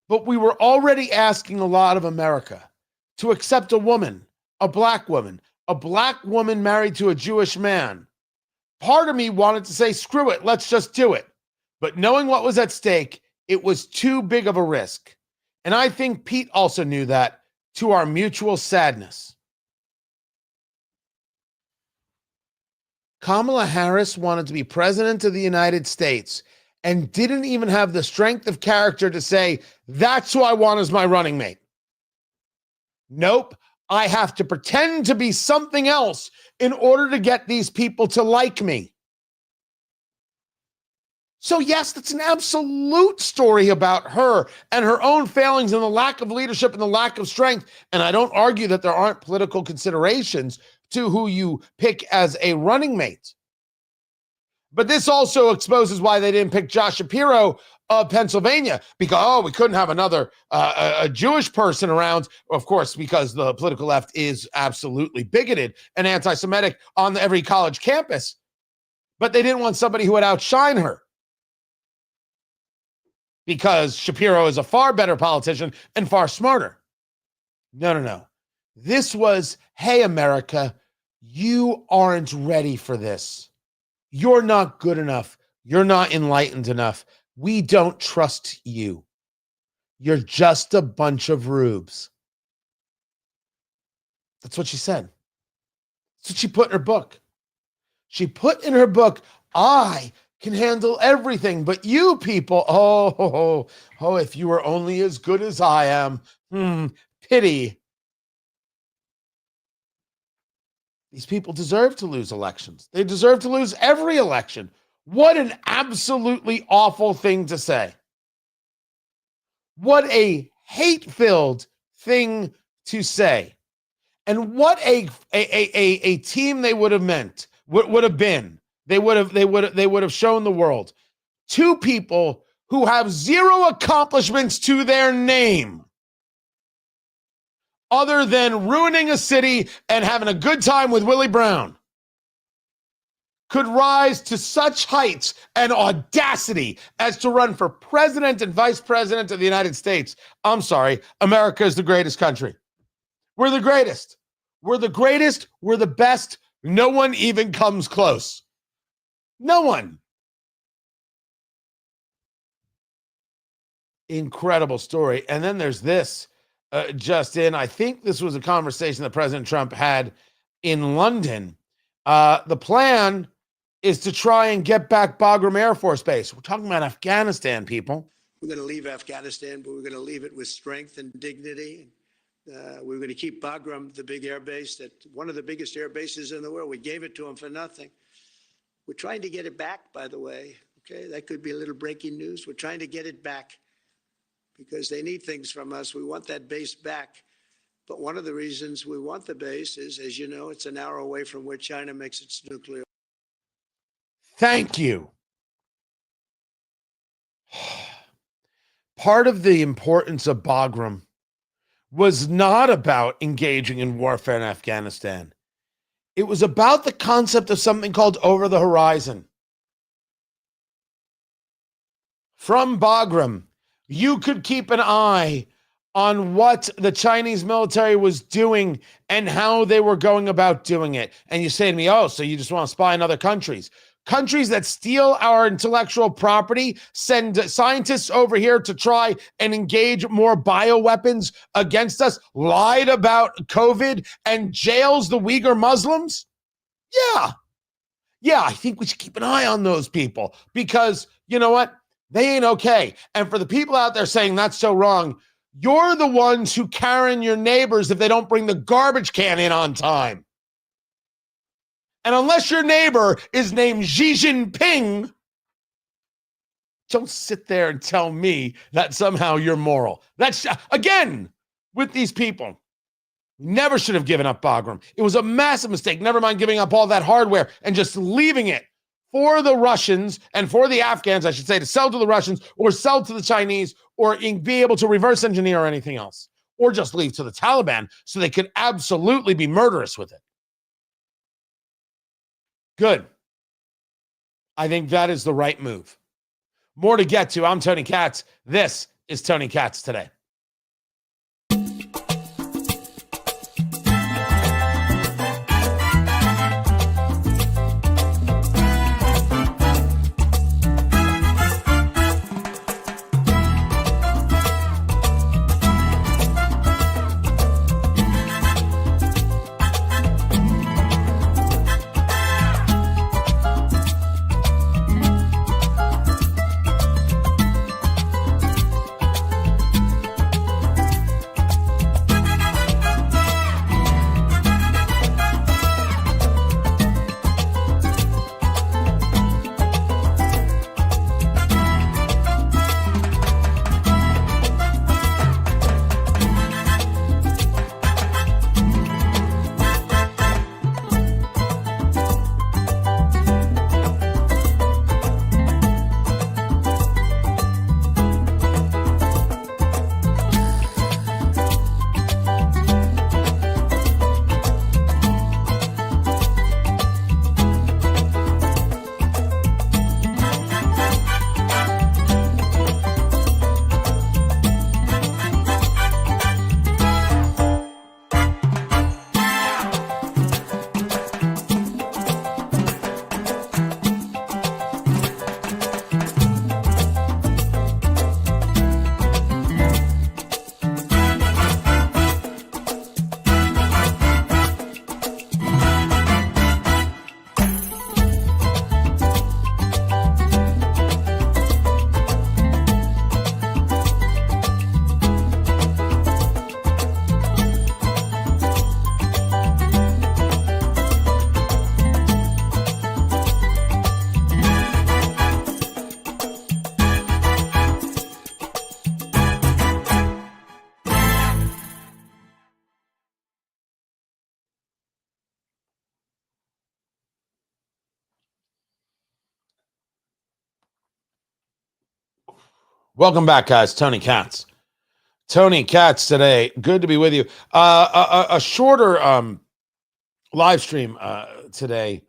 but we were already asking a lot of America to accept a woman married to a Jewish man. Part of me wanted to say, screw it, let's just do it. But knowing what was at stake, it was too big of a risk. And I think Pete also knew that, to our mutual sadness. Kamala Harris wanted to be president of the United States and didn't even have the strength of character to say, that's who I want as my running mate. Nope, I have to pretend to be something else in order to get these people to like me. So yes, that's an absolute story about her and her own failings and the lack of leadership and the lack of strength. And I don't argue that there aren't political considerations to who you pick as a running mate. But this also exposes why they didn't pick Josh Shapiro of Pennsylvania, because, we couldn't have another a Jewish person around, of course, because the political left is absolutely bigoted and anti-Semitic on every college campus. But they didn't want somebody who would outshine her, because Shapiro is a far better politician and far smarter. No. This was, hey, America, you aren't ready for this. You're not good enough. You're not enlightened enough. We don't trust you. You're just a bunch of rubes. That's what she said. That's what she put in her book. She put in her book, I can handle everything, but you people, if you were only as good as I am, pity. These people deserve to lose elections. They deserve to lose every election. What an absolutely awful thing to say. What a hate-filled thing to say. And what a team they would have been. They would have shown the world. Two people who have zero accomplishments to their name, other than ruining a city and having a good time with Willie Brown, could rise to such heights and audacity as to run for president and vice president of the United States. I'm sorry, America is the greatest country. We're the greatest. We're the greatest. We're the best. No one even comes close. No one. Incredible story. And then there's this. Justin, I think this was a conversation that President Trump had in London. The plan is to try and get back Bagram Air Force Base. We're talking about Afghanistan, people. We're going to leave Afghanistan, but we're going to leave it with strength and dignity. We're going to keep Bagram, the big air base, that one of the biggest air bases in the world. We gave it to them for nothing. We're trying to get it back, by the way. Okay, that could be a little breaking news. We're trying to get it back, because they need things from us. We want that base back. But one of the reasons we want the base is, as you know, it's an hour away from where China makes its nuclear. Thank you. Part of the importance of Bagram was not about engaging in warfare in Afghanistan. It was about the concept of something called over the horizon. From Bagram, you could keep an eye on what the Chinese military was doing and how they were going about doing it. And you say to me, so you just want to spy on other countries. Countries that steal our intellectual property, send scientists over here to try and engage more bioweapons against us, lied about COVID, and jails the Uyghur Muslims? Yeah, I think we should keep an eye on those people because you know what? They ain't okay. And for the people out there saying that's so wrong, you're the ones who Karen your neighbors if they don't bring the garbage can in on time. And unless your neighbor is named Xi Jinping, don't sit there and tell me that somehow you're moral. That's, again, with these people. Never should have given up Bagram. It was a massive mistake. Never mind giving up all that hardware and just leaving it for the Russians and for the Afghans, I should say, to sell to the Russians or sell to the Chinese or be able to reverse engineer or anything else. Or just leave to the Taliban so they could absolutely be murderous with it. Good. I think that is the right move. More to get to. I'm Tony Katz. This is Tony Katz Today. Welcome back, guys. Tony Katz. Tony Katz Today. Good to be with you. A shorter live stream today,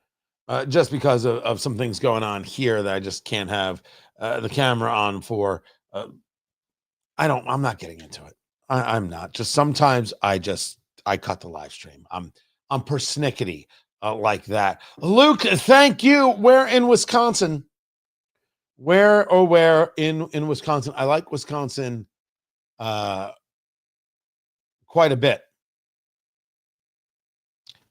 just because of some things going on here that I just can't have the camera on for. I'm not getting into it. I'm not. Just sometimes I cut the live stream. I'm persnickety like that. Luke, thank you. Where in Wisconsin? Where in Wisconsin? I like Wisconsin quite a bit.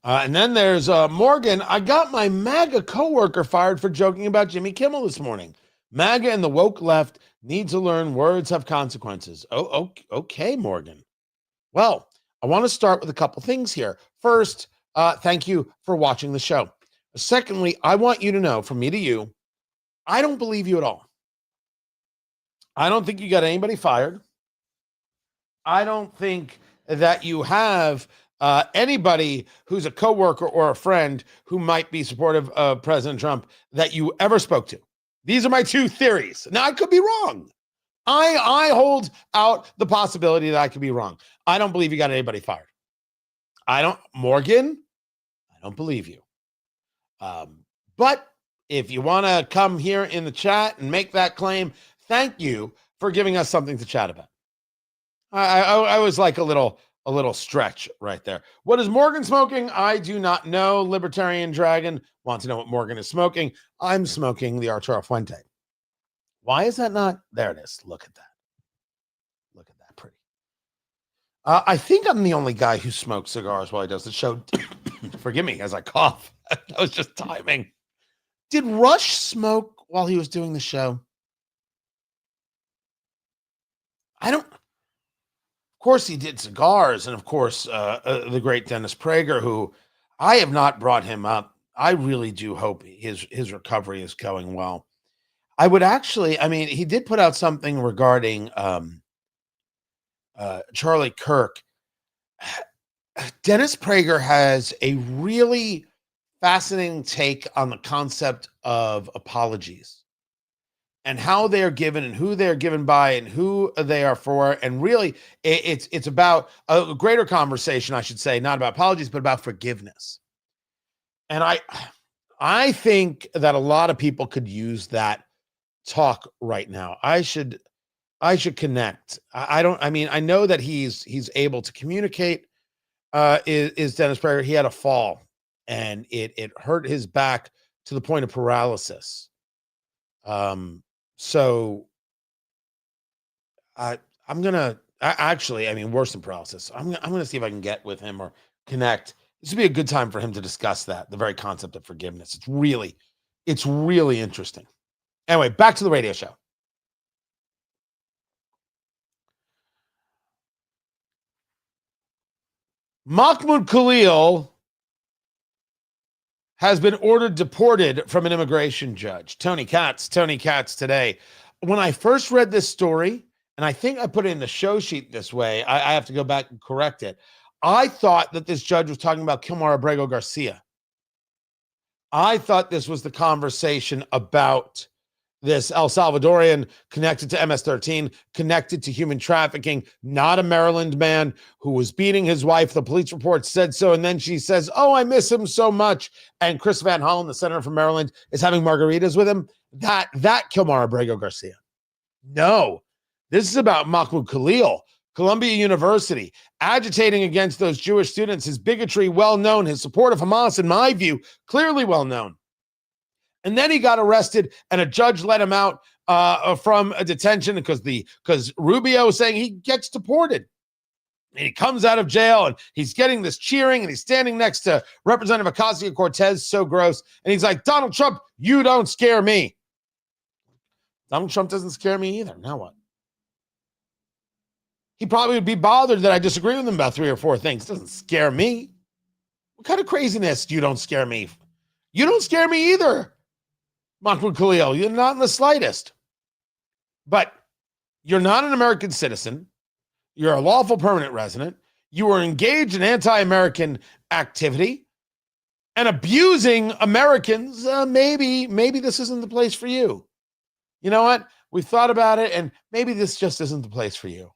And then there's Morgan. I got my MAGA coworker fired for joking about Jimmy Kimmel this morning. MAGA and the woke left need to learn words have consequences. Oh, okay, Morgan. Well, I want to start with a couple things here. First, thank you for watching the show. Secondly, I want you to know, from me to you, I don't believe you at all. I don't think you got anybody fired. I don't think that you have anybody who's a coworker or a friend who might be supportive of President Trump that you ever spoke to. These are my two theories. Now, I could be wrong. I hold out the possibility that I could be wrong. I don't believe you got anybody fired. Morgan, I don't believe you. But if you want to come here in the chat and make that claim, thank you for giving us something to chat about. I was like a little stretch right there. What is Morgan smoking? I do not know. Libertarian Dragon wants to know what Morgan is smoking. I'm smoking the Arturo Fuente. Why is that not? There it is. Look at that. Look at that. Pretty. I think I'm the only guy who smokes cigars while he does the show. Forgive me as I cough. That was just timing. Did Rush smoke while he was doing the show? Of course he did cigars, and of course the great Dennis Prager, who I have not brought him up. I really do hope his recovery is going well. I would actually, he did put out something regarding Charlie Kirk. Dennis Prager has a really fascinating take on the concept of apologies and how they are given and who they're given by and who they are for. And really, it's about a greater conversation, I should say, not about apologies, but about forgiveness. And I think that a lot of people could use that talk right now. I should connect. I know that he's able to communicate. Is Dennis Prager. He had a fall and it hurt his back to the point of paralysis. So I'm gonna worse than paralysis. I'm gonna see if I can get with him or connect. This would be a good time for him to discuss that, the very concept of forgiveness. It's really interesting. Anyway, back to the radio show. Mahmoud Khalil has been ordered deported from an immigration judge. Tony Katz today. When I first read this story, and I think I put it in the show sheet this way, I have to go back and correct it. I thought that this judge was talking about Kilmar Abrego Garcia. I thought this was the conversation about this El Salvadorian connected to MS-13, connected to human trafficking, not a Maryland man who was beating his wife. The police report said so. And then she says, oh, I miss him so much. And Chris Van Hollen, the senator from Maryland, is having margaritas with him. That Kilmar Abrego Garcia. No, this is about Mahmoud Khalil, Columbia University, agitating against those Jewish students. His bigotry, well known. His support of Hamas, in my view, clearly well known. And then he got arrested, and a judge let him out from a detention because Rubio was saying he gets deported. And he comes out of jail, and he's getting this cheering, and he's standing next to Representative Ocasio-Cortez, so gross. And he's like, Donald Trump, you don't scare me. Donald Trump doesn't scare me either. Now what? He probably would be bothered that I disagree with him about 3 or 4 things. It doesn't scare me. What kind of craziness you don't scare me? You don't scare me either. Mahmoud Khalil, you're not in the slightest. But you're not an American citizen. You're a lawful permanent resident. You were engaged in anti-American activity and abusing Americans. Maybe this isn't the place for you. You know what? We've thought about it, and maybe this just isn't the place for you.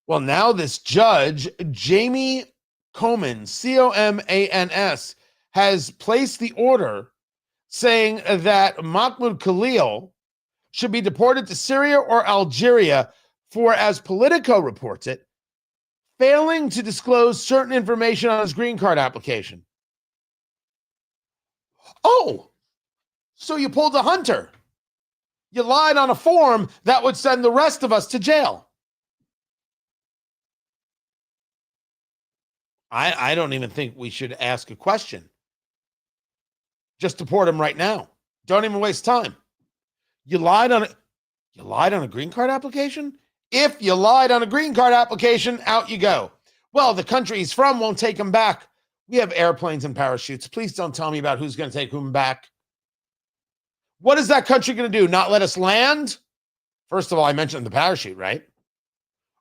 Well, now this judge, Jamie Comans, Comans, has placed the order saying that Mahmoud Khalil should be deported to Syria or Algeria for, as Politico reports it, failing to disclose certain information on his green card application. Oh, so you pulled a Hunter. You lied on a form that would send the rest of us to jail. I don't even think we should ask a question. Just deport him right now. Don't even waste time. You lied on a green card application? If you lied on a green card application, out you go. Well, the country he's from won't take him back. We have airplanes and parachutes. Please don't tell me about who's going to take whom back. What is that country going to do? Not let us land? First of all, I mentioned the parachute, right?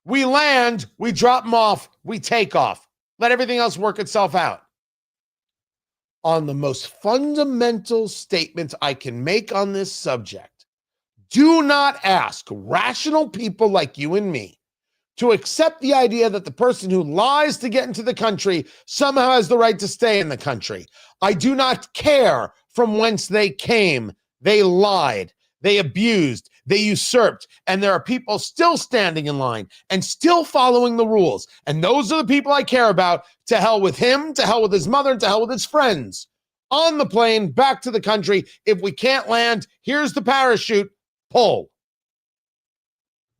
We land, we drop them off, we take off. Let everything else work itself out. On the most fundamental statement I can make on this subject, do not ask rational people like you and me to accept the idea that the person who lies to get into the country somehow has the right to stay in the country. I do not care from whence they came. They lied, they abused, they usurped, and there are people still standing in line and still following the rules. And those are the people I care about. To hell with him, to hell with his mother, and to hell with his friends. On the plane, back to the country. If we can't land, here's the parachute. Pull.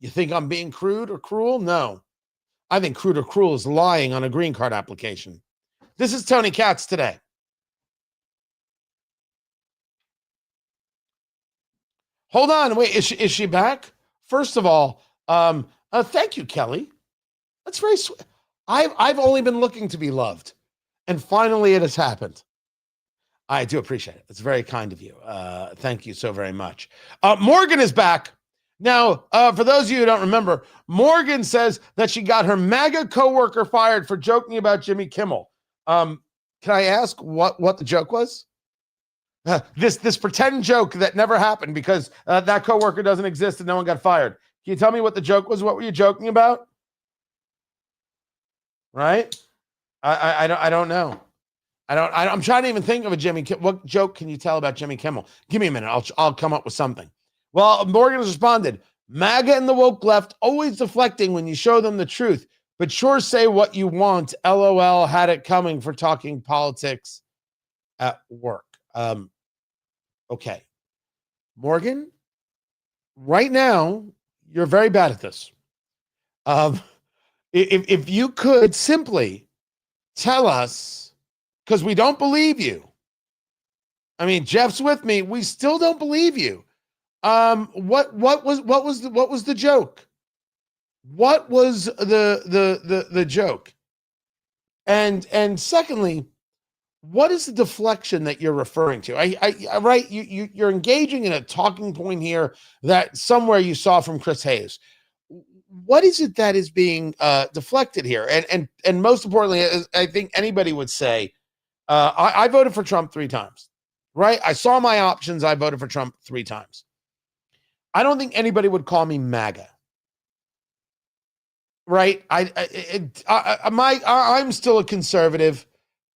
You think I'm being crude or cruel? No. I think crude or cruel is lying on a green card application. This is Tony Katz today. Hold on. Wait, is she back? First of all, thank you, Kelly. That's very sweet. I've only been looking to be loved, and finally it has happened. I do appreciate it. It's very kind of you. Thank you so very much. Morgan is back. Now, for those of you who don't remember, Morgan says that she got her MAGA coworker fired for joking about Jimmy Kimmel. Can I ask what the joke was? This pretend joke that never happened because that coworker doesn't exist and no one got fired. Can you tell me what the joke was? What were you joking about? Right? I don't know. I'm trying to even think of a Jimmy Kimmel. What joke can you tell about Jimmy Kimmel? Give me a minute. I'll come up with something. Well, Morgan has responded, MAGA and the woke left always deflecting when you show them the truth, but sure say what you want. LOL, had it coming for talking politics at work. Okay. Morgan, right now, you're very bad at this. If you could simply tell us, because we don't believe you. I mean, Jeff's with me. We still don't believe you. What was the joke? What was the joke? And secondly, what is the deflection that you're referring to? Right? You're engaging in a talking point here that somewhere you saw from Chris Hayes. What is it that is being deflected here? And most importantly, I think anybody would say, I voted for Trump 3 times, right? I saw my options. I voted for Trump 3 times. I don't think anybody would call me MAGA, right? I'm still a conservative,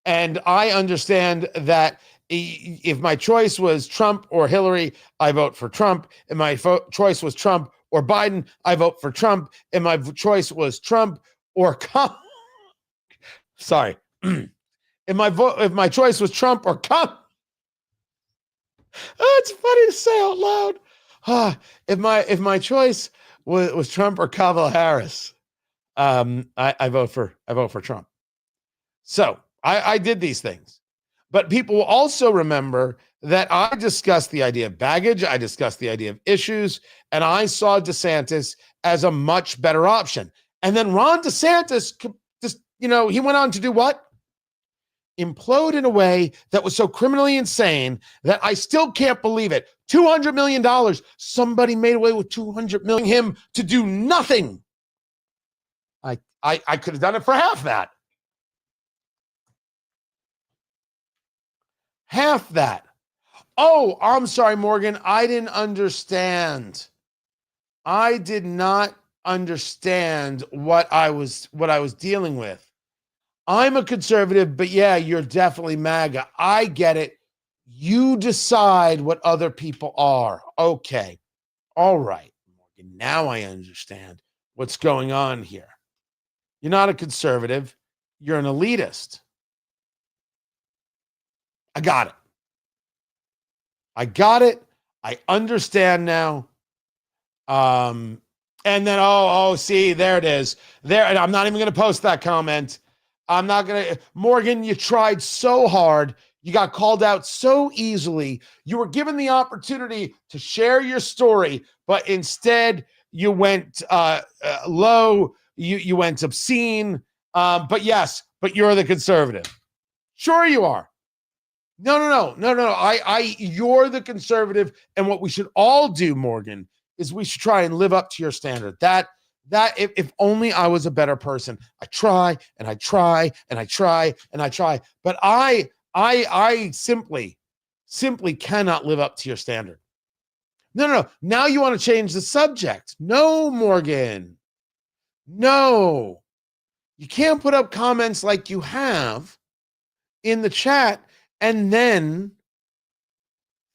and I understand that if my choice was Trump or Hillary, I vote for Trump. If my choice was Trump or Biden, I vote for Trump. If my choice was Trump or sorry. If my choice was Trump or it's funny to say out loud. If my choice was Trump or Kamala Harris, I vote for Trump. So I did these things, but people will also remember that I discussed the idea of baggage. I discussed the idea of issues, and I saw DeSantis as a much better option. And then Ron DeSantis, he went on to do what? Implode in a way that was so criminally insane that I still can't believe it. $200 million. Somebody made away with $200 million him to do nothing. I could have done it for half that. Half that. Oh, I'm sorry, Morgan. I didn't understand. I did not understand what I was dealing with. I'm a conservative, but yeah, you're definitely MAGA. I get it. You decide what other people are. Okay. All right, Morgan. Now I understand what's going on here. You're not a conservative. You're an elitist. I got it. I understand now. And then, see, there it is. There, and I'm not even going to post that comment. I'm not going to. Morgan, you tried so hard. You got called out so easily. You were given the opportunity to share your story, but instead you went low. You went obscene. But you're the conservative. Sure you are. No. You're the conservative. And what we should all do, Morgan, is we should try and live up to your standard. That if only I was a better person. I try and I try and I try and I try, but I simply cannot live up to your standard. No. Now you want to change the subject. No, Morgan. No. You can't put up comments like you have in the chat and then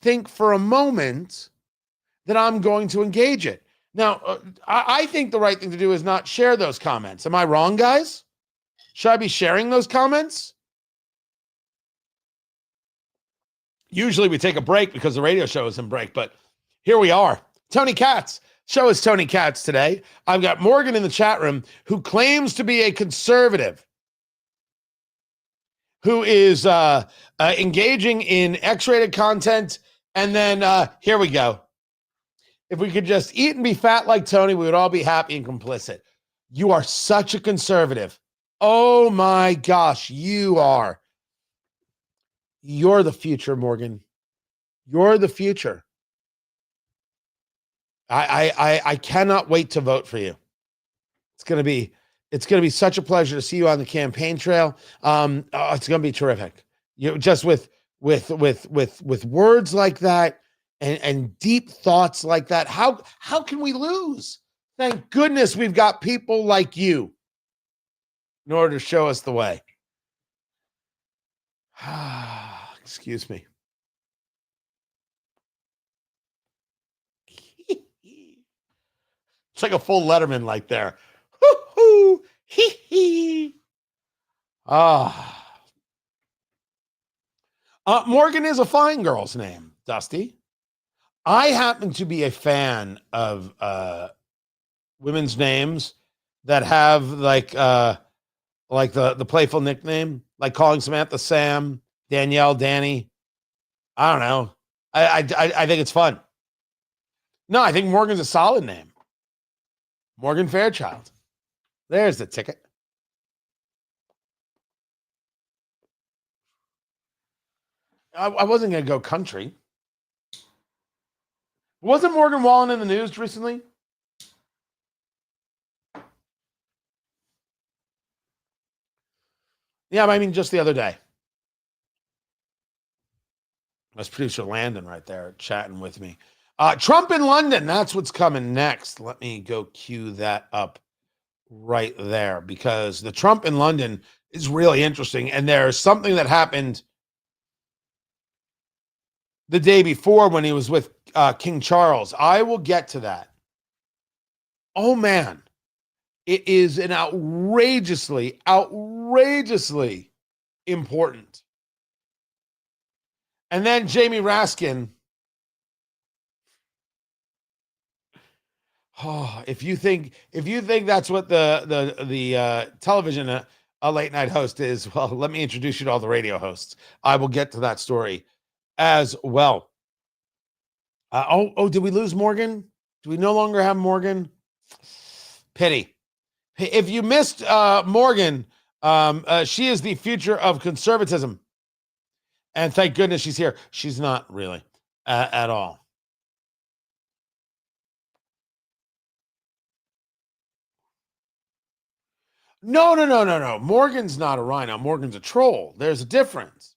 think for a moment that I'm going to engage it. Now, I think the right thing to do is not share those comments. Am I wrong, guys? Should I be sharing those comments? Usually we take a break because the radio show is in break, but here we are. Tony Katz. Show is Tony Katz today. I've got Morgan in the chat room who claims to be a conservative, who is engaging in X-rated content. And then here we go. If we could just eat and be fat like Tony, we would all be happy and complicit. You are such a conservative. Oh my gosh, you are. You're the future, Morgan. You're the future. I cannot wait to vote for you. It's gonna be such a pleasure to see you on the campaign trail. It's gonna be terrific. You just with words like that and deep thoughts like that. How can we lose? Thank goodness we've got people like you in order to show us the way. Excuse me. It's like a full Letterman like there. Hoo-hoo, hee-hee. Morgan is a fine girl's name, Dusty. I happen to be a fan of women's names that have like the playful nickname, like calling Samantha Sam, Danielle Danny. I don't know. I think it's fun. No, I think Morgan's a solid name. Morgan Fairchild. There's the ticket. I wasn't going to go country. Wasn't Morgan Wallen in the news recently? Yeah, I mean, just the other day. That's producer Landon right there chatting with me. Trump in London, that's what's coming next. Let me go cue that up right there because the Trump in London is really interesting. And there's something that happened the day before when he was with King Charles. I will get to that. Oh, man. It is an outrageously important. And then Jamie Raskin. Oh, if you think that's what the television a late night host is, well, let me introduce you to all the radio hosts. I will get to that story as well. Did we lose Morgan? Do we no longer have Morgan? Pity. If you missed Morgan, she is the future of conservatism. And thank goodness she's here. She's not really at all. No. Morgan's not a rhino. Morgan's a troll. There's a difference.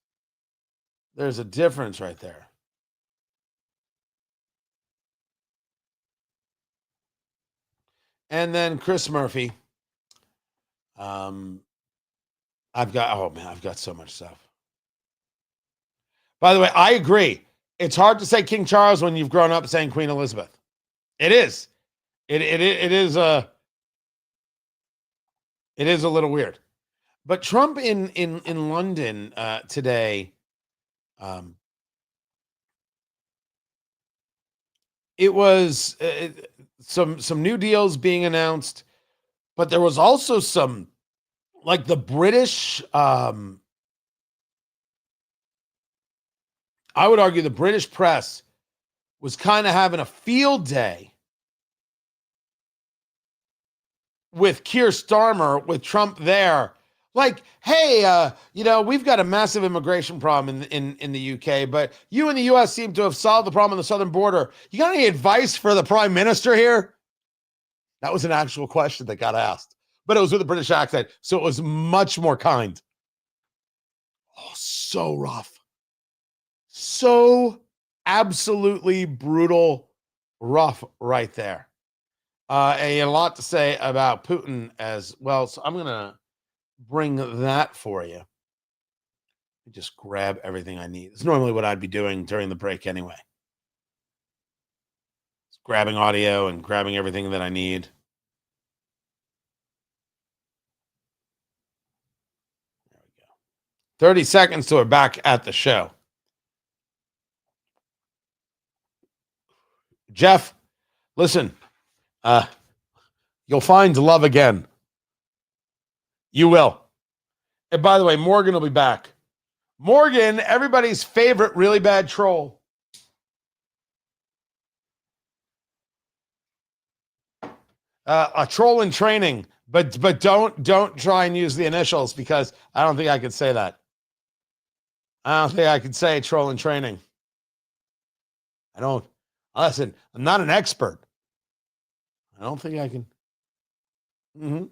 There's a difference right there. And then Chris Murphy. I've got so much stuff. By the way, I agree. It's hard to say King Charles when you've grown up saying Queen Elizabeth. It is. It is a little weird. But Trump in London today, it was some new deals being announced, but there was also some, like the British, I would argue the British press was kind of having a field day with Keir Starmer, with Trump there. Like, hey, we've got a massive immigration problem in the UK, but you in the US seem to have solved the problem on the southern border. You got any advice for the prime minister here? That was an actual question that got asked, but it was with a British accent, so it was much more kind. Oh, so rough. So absolutely brutal, rough right there. A lot to say about Putin as well, so I'm going to bring that for you. Just grab everything I need. It's normally what I'd be doing during the break anyway. Just grabbing audio and grabbing everything that I need. There we go. 30 seconds till we're back at the show. Jeff, listen, you'll find love again. You will. And by the way, Morgan will be back. Morgan, everybody's favorite really bad troll. A troll in training, but don't try and use the initials because I don't think I could say that. I don't think I could say troll in training. I don't. Listen, I'm not an expert. I don't think I can. Mm-hmm.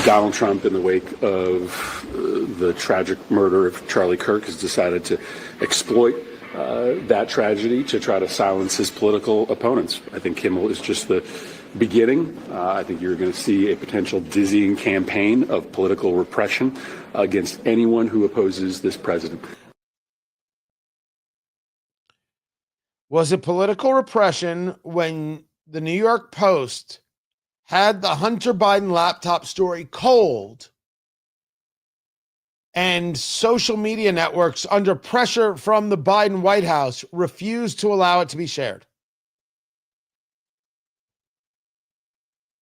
Donald Trump, in the wake of the tragic murder of Charlie Kirk, has decided to exploit that tragedy to try to silence his political opponents. I think Kimmel is just the beginning. I think you're going to see a potential dizzying campaign of political repression against anyone who opposes this president. Was it political repression when the New York Post had the Hunter Biden laptop story cold and social media networks under pressure from the Biden White House refused to allow it to be shared?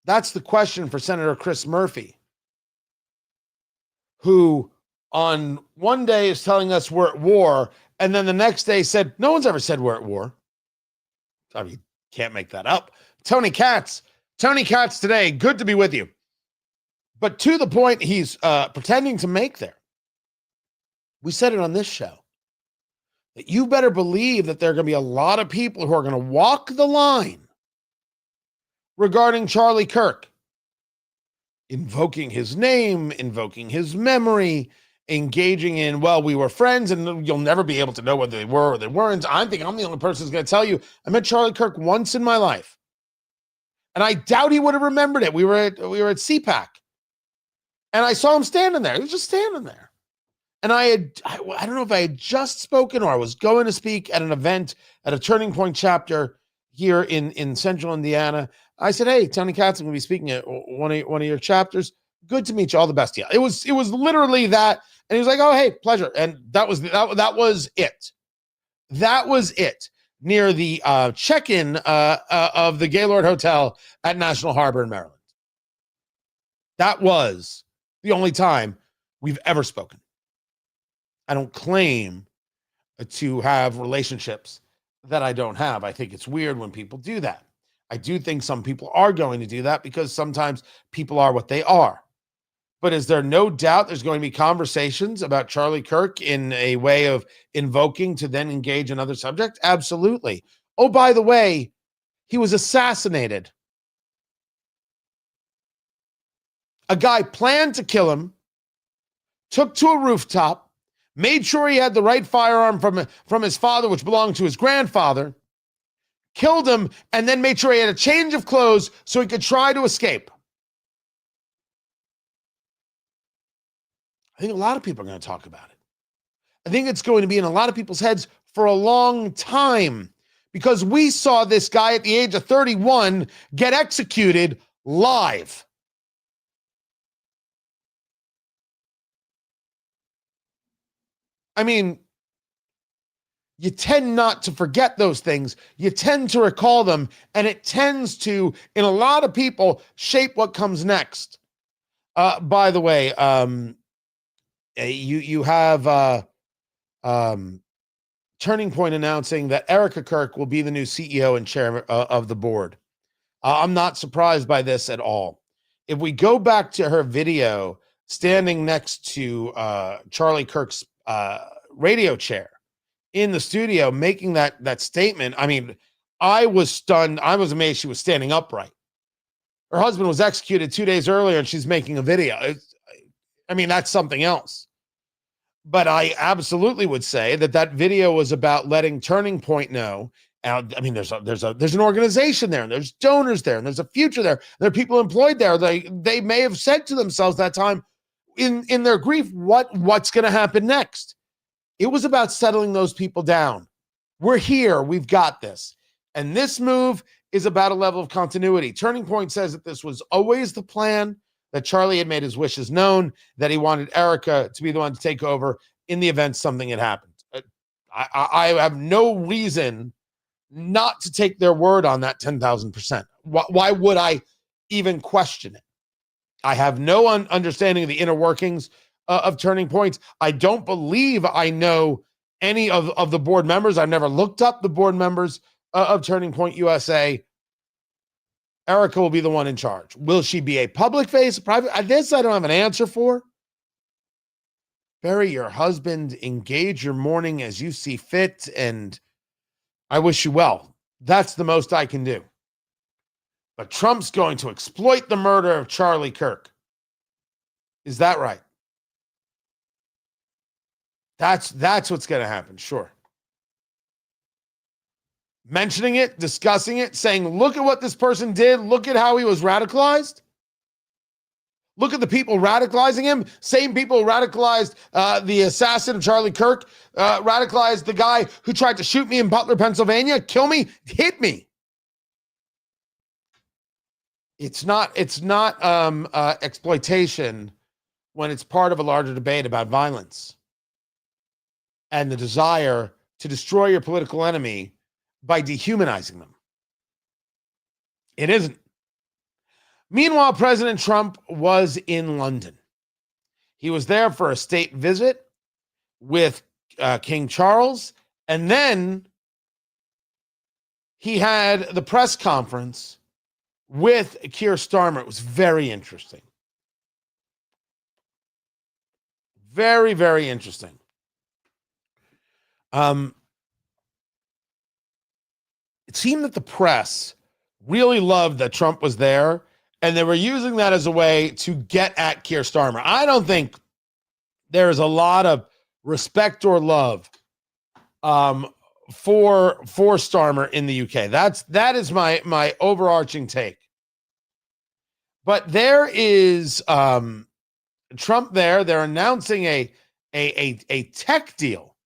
That's the question for Senator Chris Murphy, who on one day is telling us we're at war, and then the next day said, no one's ever said we're at war. I mean, can't make that up. Tony Katz today, good to be with you. But to the point he's pretending to make there, we said it on this show, that you better believe that there are going to be a lot of people who are going to walk the line regarding Charlie Kirk, invoking his name, invoking his memory, engaging in, well, we were friends and you'll never be able to know whether they were or they weren't. I think I'm the only person who's going to tell you I met Charlie Kirk once in my life. And I doubt he would have remembered it. We were at CPAC. And I saw him standing there. He was just standing there. And I don't know if I had just spoken or I was going to speak at an event at a Turning Point chapter here in Central Indiana. I said, hey, Tony Katz, I'm going to be speaking at one of your chapters. Good to meet you. All the best. Yeah, it was literally that. And he was like, oh, hey, pleasure. And that was it. That was it. Near the check-in of the Gaylord Hotel at National Harbor in Maryland. That was the only time we've ever spoken. I don't claim to have relationships that I don't have. I think it's weird when people do that. I do think some people are going to do that because sometimes people are what they are. But is there no doubt there's going to be conversations about Charlie Kirk in a way of invoking to then engage another subject? Absolutely. Oh, by the way, he was assassinated. A guy planned to kill him, took to a rooftop, made sure he had the right firearm from his father, which belonged to his grandfather, killed him, and then made sure he had a change of clothes so he could try to escape. I think a lot of people are going to talk about it. I think it's going to be in a lot of people's heads for a long time because we saw this guy at the age of 31 get executed live. I mean, you tend not to forget those things. You tend to recall them, and it tends to, in a lot of people, shape what comes next. By the way, you have Turning Point announcing that Erica Kirk will be the new CEO and chair of the board. I'm not surprised by this at all. If we go back to her video standing next to Charlie Kirk's radio chair in the studio making that statement, I mean, I was stunned. I was amazed she was standing upright. Her husband was executed 2 days earlier and she's making a video. I mean, that's something else. But I absolutely would say that video was about letting Turning Point know. I mean, there's an organization there, and there's donors there, and there's a future there. There are people employed there. They may have said to themselves that time in their grief, what's going to happen next? It was about settling those people down. We're here. We've got this. And this move is about a level of continuity. Turning Point says that this was always the plan, that Charlie had made his wishes known, that he wanted Erica to be the one to take over in the event something had happened. I have no reason not to take their word on that 10,000%. Why would I even question it? I have no understanding of the inner workings of Turning Points. I don't believe I know any of the board members. I've never looked up the board members of Turning Point USA. Erica will be the one in charge. Will she be a public face, private? This I don't have an answer for. Bury your husband, engage your mourning as you see fit, and I wish you well. That's the most I can do. But Trump's going to exploit the murder of Charlie Kirk. Is that right? That's what's going to happen, sure. Mentioning it, discussing it, saying, look at what this person did. Look at how he was radicalized. Look at the people radicalizing him. Same people radicalized the assassin of Charlie Kirk, radicalized the guy who tried to shoot me in Butler, Pennsylvania, kill me, hit me. It's not exploitation when it's part of a larger debate about violence and the desire to destroy your political enemy by dehumanizing them. It isn't. Meanwhile, President Trump was in London. He was there for a state visit with King Charles, and then he had the press conference with Keir Starmer. It was very interesting. Very, very interesting. It seemed that the press really loved that Trump was there, and they were using that as a way to get at Keir Starmer. I don't think there's a lot of respect or love for Starmer in the UK. That is my overarching take. But there is Trump there. They're announcing a tech deal,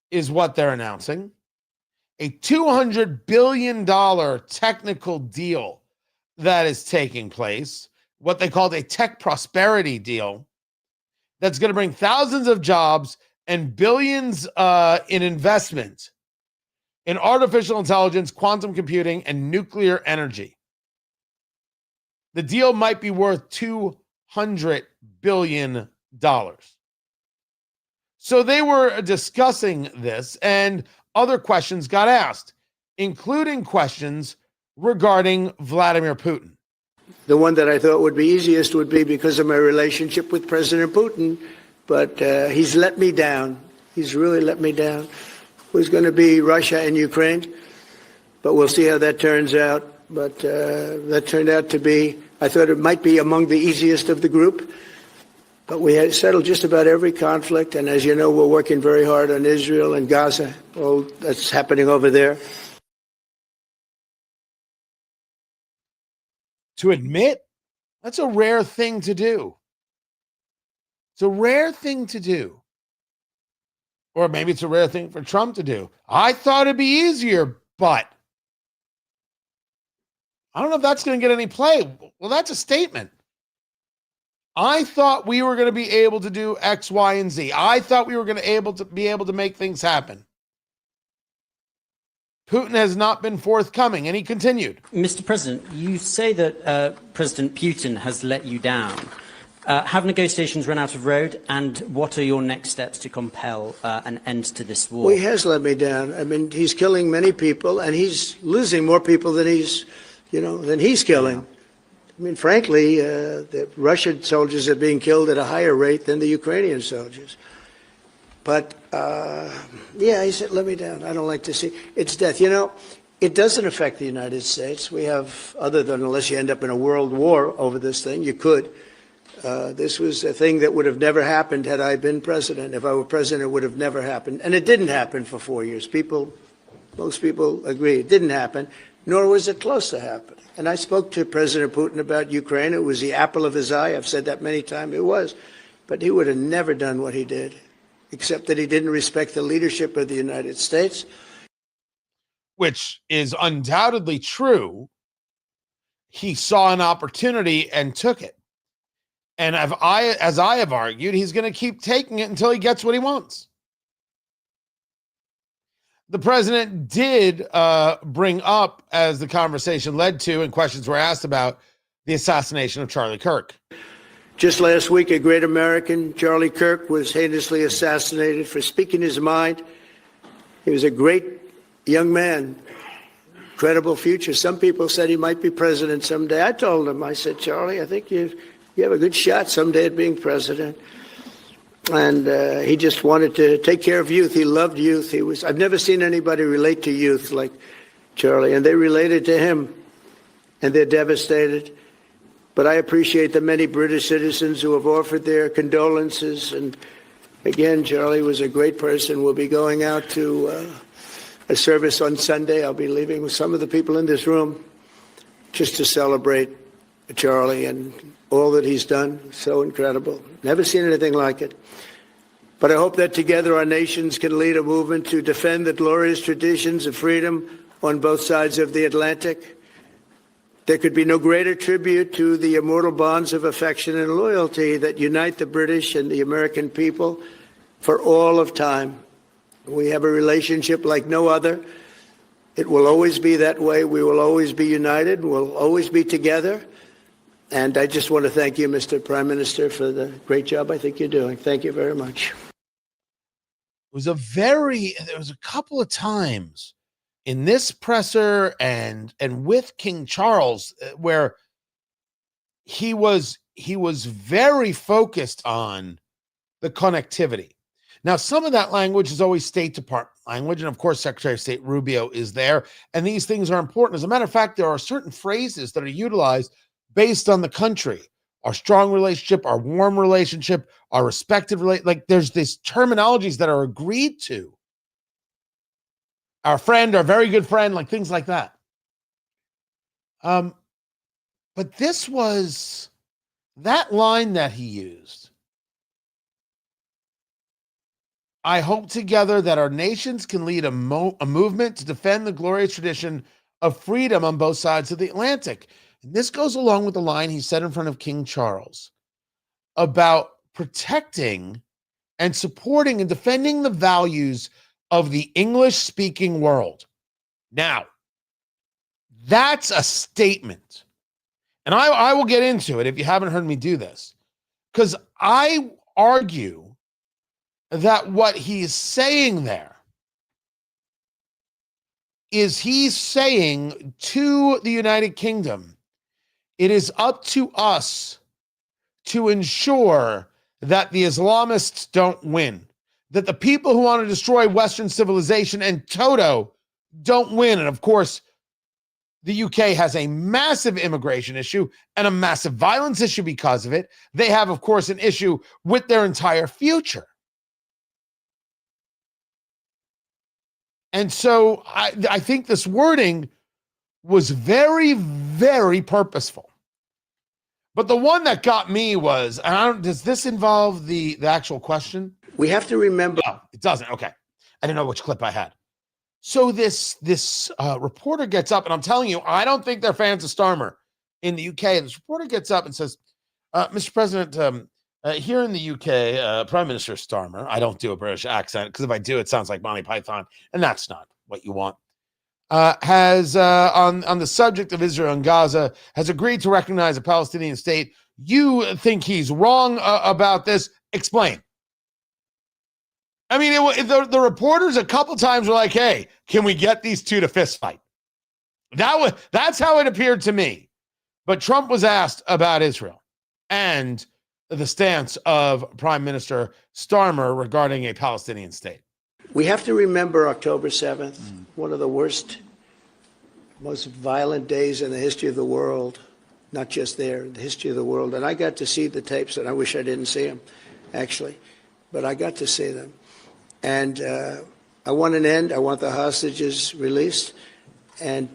is what they're announcing. A $200 billion technical deal that is taking place, what they called a tech prosperity deal, that's going to bring thousands of jobs and billions in investment in artificial intelligence, quantum computing, and nuclear energy. The deal might be worth $200 billion. So they were discussing this, and other questions got asked, including questions regarding Vladimir Putin. The one that I thought would be easiest would be because of my relationship with President Putin, but he's let me down. He's really let me down. It was going to be Russia and Ukraine, but we'll see how that turns out. But that turned out to be, I thought it might be among the easiest of the group, but we had settled just about every conflict. And as you know, we're working very hard on Israel and Gaza, all that's happening over there. To admit, that's a rare thing to do. It's a rare thing to do. Or maybe it's a rare thing for Trump to do. I thought it'd be easier, but I don't know if that's going to get any play. Well, that's a statement. I thought we were going to be able to do X, Y, and Z. I thought we were going to be able to make things happen. Putin has not been forthcoming, and he continued. Mr. President, you say that President Putin has let you down. Have negotiations run out of road, and what are your next steps to compel an end to this war? Well, he has let me down. I mean, he's killing many people, and he's losing more people than he's killing. I mean, frankly, the Russian soldiers are being killed at a higher rate than the Ukrainian soldiers. But, yeah, he said, let me down. I don't like to see. It's death. You know, it doesn't affect the United States. We have, other than unless you end up in a world war over this thing, you could. This was a thing that would have never happened had I been president. If I were president, it would have never happened. And it didn't happen for 4 years. Most people agree it didn't happen, nor was it close to happening. And I spoke to President Putin about Ukraine. It was the apple of his eye. I've said that many times. It was. But he would have never done what he did, except that he didn't respect the leadership of the United States. Which is undoubtedly true. He saw an opportunity and took it. And as I have argued, he's going to keep taking it until he gets what he wants. the president did bring up, as the conversation led to and questions were asked about, the assassination of Charlie Kirk. Just last week, a great American, Charlie Kirk, was heinously assassinated for speaking his mind. He was a great young man, incredible future. Some people said he might be president someday. I told him, I said, Charlie, I think you have a good shot someday at being president. And he just wanted to take care of youth. He loved youth. I've never seen anybody relate to youth like Charlie, and they related to him, and they're devastated. But I appreciate the many British citizens who have offered their condolences. And again, Charlie was a great person. We'll be going out to a service on Sunday. I'll be leaving with some of the people in this room just to celebrate Charlie and all that he's done. So incredible. Never seen anything like it. But I hope that together our nations can lead a movement to defend the glorious traditions of freedom on both sides of the Atlantic. There could be no greater tribute to the immortal bonds of affection and loyalty that unite the British and the American people for all of time. We have a relationship like no other. It will always be that way. We will always be united. We'll always be together. And I just want to thank you, Mr. Prime Minister, for the great job I think you're doing. Thank you very much. There was a couple of times in this presser and with King Charles where he was very focused on the connectivity. Now, some of that language is always State Department language, and of course, Secretary of State Rubio is there, and these things are important. As a matter of fact, there are certain phrases that are utilized based on the country. Our strong relationship, our warm relationship, our respective relationship. Like there's these terminologies that are agreed to. Our friend, our very good friend, like things like that. But this was that line that he used. I hope together that our nations can lead a movement to defend the glorious tradition of freedom on both sides of the Atlantic. And this goes along with the line he said in front of King Charles about protecting and supporting and defending the values of the English-speaking world. Now, that's a statement. And I will get into it if you haven't heard me do this, because I argue that what he's saying there is he's saying to the United Kingdom, it is up to us to ensure that the Islamists don't win, that the people who want to destroy Western civilization and Toto don't win. And of course, the UK has a massive immigration issue and a massive violence issue because of it. They have, of course, an issue with their entire future. And so I think this wording was very, very purposeful. But the one that got me was, does this involve the actual question? We have to remember. No, it doesn't. Okay. I didn't know which clip I had. So this reporter gets up, and I'm telling you, I don't think they're fans of Starmer in the UK. And this reporter gets up and says, Mr. President, here in the UK, Prime Minister Starmer, I don't do a British accent because if I do, it sounds like Monty Python, and that's not what you want. Has on the subject of Israel and Gaza, has agreed to recognize a Palestinian state. You think he's wrong about this? Explain. I mean, the reporters a couple times were like, hey, can we get these two to fist fight? That's how it appeared to me. But Trump was asked about Israel and the stance of Prime Minister Starmer regarding a Palestinian state. We have to remember October 7th, one of the worst, most violent days in the history of the world, not just there, the history of the world. And I got to see the tapes, and I wish I didn't see them, actually, but I got to see them. And I want an end. I want the hostages released, and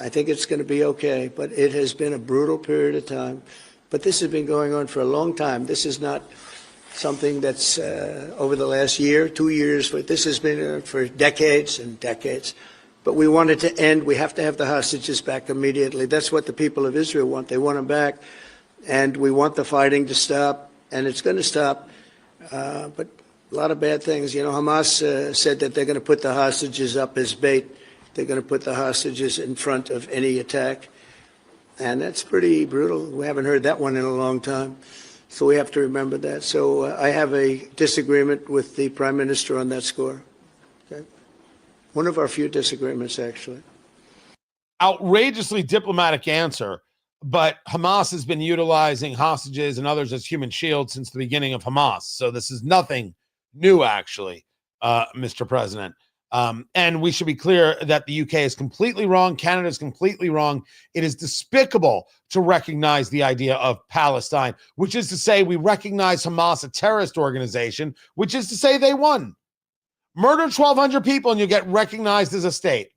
I think it's going to be okay. But it has been a brutal period of time. But this has been going on for a long time. This is not something that's over the last year, 2 years. But this has been for decades and decades. But we want it to end. We have to have the hostages back immediately. That's what the people of Israel want. They want them back. And we want the fighting to stop. And it's going to stop. But A lot of bad things. You know, Hamas said that they're going to put the hostages up as bait. They're going to put the hostages in front of any attack. And that's pretty brutal. We haven't heard that one in a long time. So we have to remember that. So I have a disagreement with the Prime Minister on that score. Okay? One of our few disagreements, actually. Outrageously diplomatic answer, but Hamas has been utilizing hostages and others as human shields since the beginning of Hamas. So this is nothing new, actually, Mr. President. And we should be clear that the UK is completely wrong. Canada is completely wrong. It is despicable to recognize the idea of Palestine, which is to say we recognize Hamas a terrorist organization, which is to say they won. Murder 1,200 people and you get recognized as a state.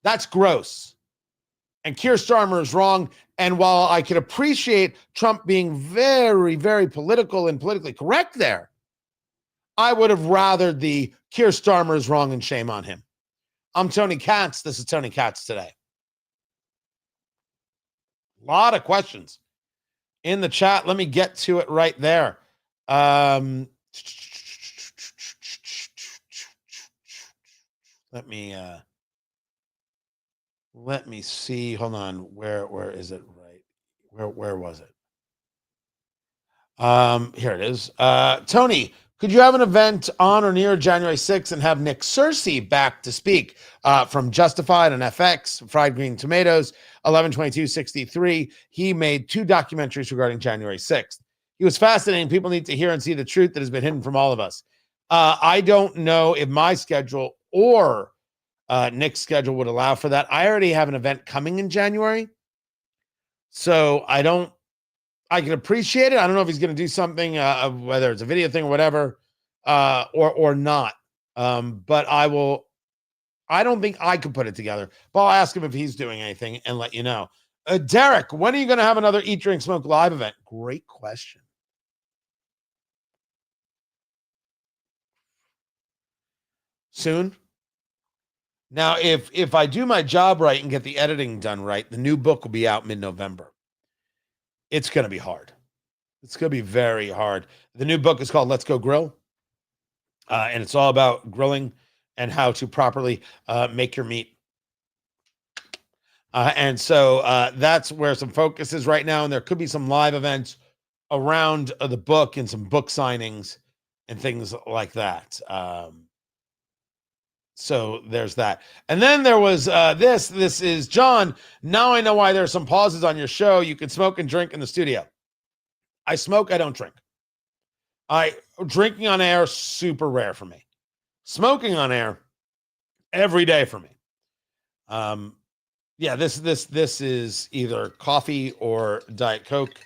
That's gross. And Keir Starmer is wrong. And while I could appreciate Trump being very, very political and politically correct there, I would have rathered the Keir Starmer is wrong and shame on him. I'm Tony Katz. This is Tony Katz Today. A lot of questions in the chat. Let me get to it right there. Let me see. Hold on. Where is it? Right. Where was it? Here it is. Tony, could you have an event on or near January 6th and have Nick Searcy back to speak from Justified and FX, Fried Green Tomatoes, 11/22/63. He made 2 documentaries regarding January 6th. He was fascinating. People need to hear and see the truth that has been hidden from all of us. I don't know if my schedule or Nick's schedule would allow for that. I already have an event coming in January. So I can appreciate it. I don't know if he's going to do something, whether it's a video thing or whatever, or not. But I don't think I could put it together, but I'll ask him if he's doing anything and let you know. Derek, when are you going to have another Eat, Drink, Smoke live event? Great question. Soon. Now, if I do my job right and get the editing done right, the new book will be out mid-November. It's going to be hard. It's going to be very hard. The new book is called Let's Go Grill. And it's all about grilling and how to properly make your meat. And so that's where some focus is right now. And there could be some live events around the book and some book signings and things like that. So there's that. And then there was this. This is John. Now I know why there are some pauses on your show. You can smoke and drink in the studio. I smoke. I don't drink. Drinking on air, super rare for me. Smoking on air, every day for me. Yeah, this is either coffee or Diet Coke,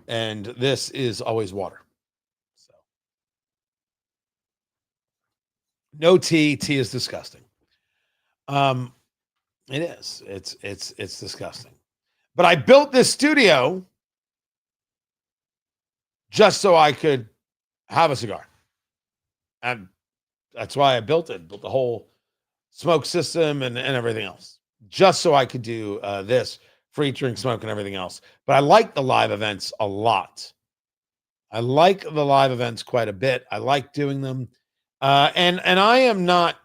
and this is always water. So no tea. Tea is disgusting. It is. It's disgusting. But I built this studio just so I could have a cigar. And that's why I built it. Built the whole smoke system and everything else. Just so I could do this free drink, smoke, and everything else. But I like the live events a lot. I like the live events quite a bit. I like doing them. And I am not.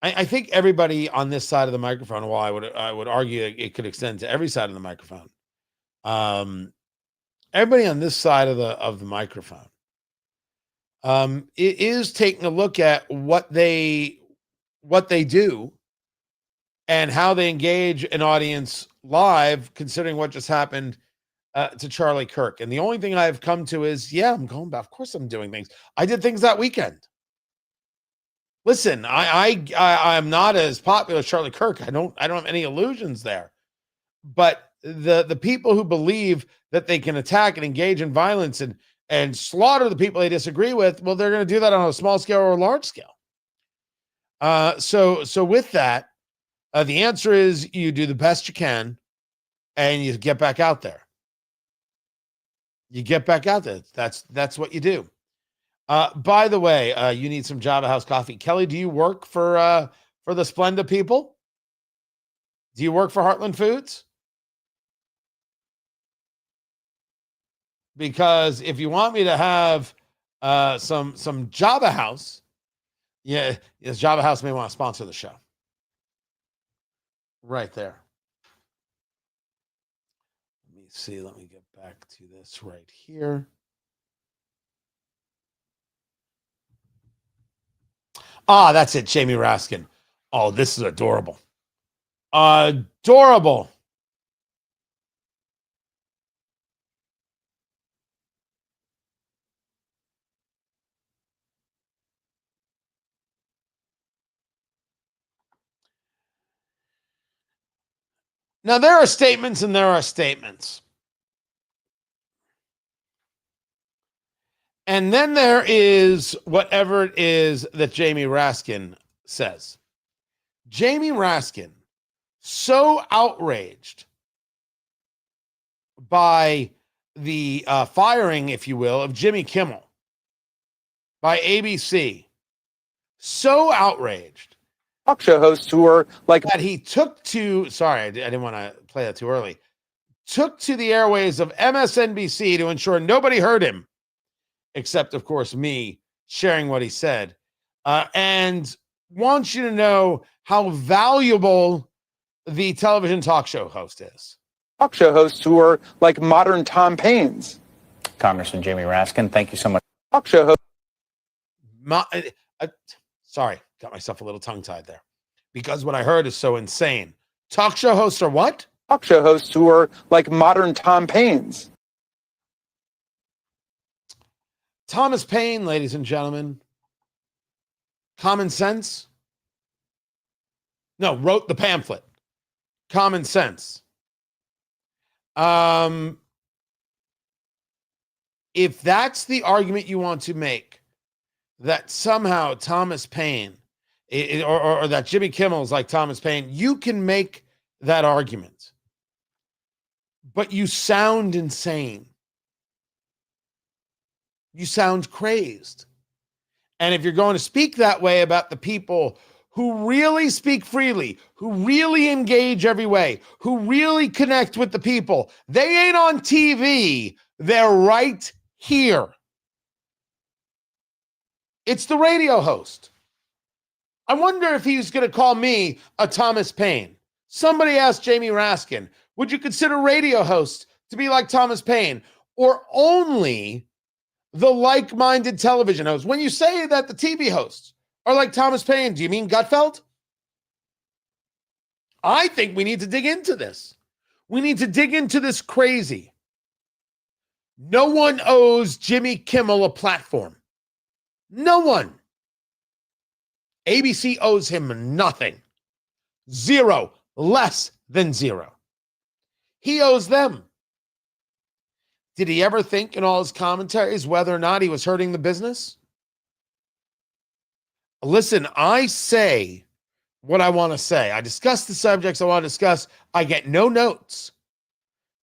I think everybody on this side of the microphone, while I would argue it could extend to every side of the microphone. Everybody on this side of the microphone, it is taking a look at what they do and how they engage an audience live, considering what just happened to Charlie Kirk. And the only thing I've come to is, yeah, I'm going back. Of course I'm doing things. I did things that weekend. Listen, I'm not as popular as Charlie Kirk. I don't have any illusions there. But the people who believe that they can attack and engage in violence and slaughter the people they disagree with, well, they're going to do that on a small scale or a large scale. So with that, the answer is you do the best you can and you get back out there. You get back out there. That's what you do. By the way, you need some Java House coffee. Kelly, do you work for the Splenda people? Do you work for Heartland Foods? Because if you want me to have some Java House. Yeah, yes, Java House may want to sponsor the show. Right there. Let me see. Let me get back to this right here. Ah, that's it. Jamie Raskin. Oh, this is adorable. Adorable. Now, there are statements and there are statements. And then there is whatever it is that Jamie Raskin says. Jamie Raskin, so outraged by the firing, if you will, of Jimmy Kimmel by ABC, so outraged. Talk show hosts who are like that he took to, sorry, I didn't want to play that too early, took to the airways of MSNBC to ensure nobody heard him, except, of course, me sharing what he said, and wants you to know how valuable the television talk show host is. Talk show hosts who are like modern Tom Paines. Congressman Jamie Raskin, thank you so much. Talk show host. Sorry, got myself a little tongue-tied there. Because what I heard is so insane. Talk show hosts are what? Talk show hosts who are like modern Tom Paines. Thomas Paine, ladies and gentlemen. Common Sense. No, wrote the pamphlet. Common Sense. If that's the argument you want to make, that somehow Thomas Paine or that Jimmy Kimmel is like Thomas Paine, you can make that argument. But you sound insane. You sound crazed. And if you're going to speak that way about the people who really speak freely, who really engage every way, who really connect with the people, they ain't on TV. They're right here. It's the radio host. I wonder if he's going to call me a Thomas Paine. Somebody asked Jamie Raskin, would you consider radio hosts to be like Thomas Paine, or only the like-minded television hosts? When you say that the TV hosts are like Thomas Paine, do you mean Gutfeld? I think we need to dig into this. We need to dig into this crazy. No one owes Jimmy Kimmel a platform. No one. ABC owes him nothing. Zero. Less than zero. He owes them. Did he ever think in all his commentaries whether or not he was hurting the business? Listen, I say what I want to say. I discuss the subjects I want to discuss. I get no notes.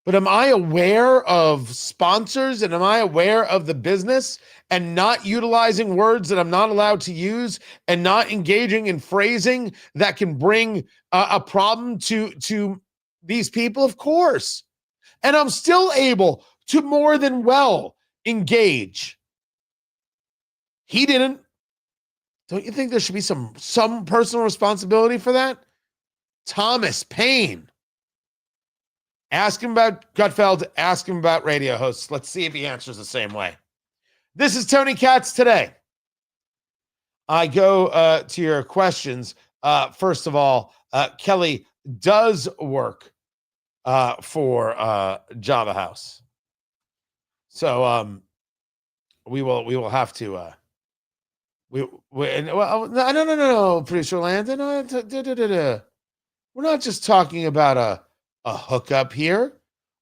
But am I aware of sponsors and am I aware of the business and not utilizing words that I'm not allowed to use and not engaging in phrasing that can bring a problem to these people? Of course. And I'm still able to more than well engage. He didn't. Don't you think there should be some personal responsibility for that? Thomas Paine. Ask him about Gutfeld. Ask him about radio hosts. Let's see if he answers the same way. This is Tony Katz Today. I go to your questions. First of all, Kelly does work for Java House. So we will have to no, producer Landon. We're not just talking about a hookup here.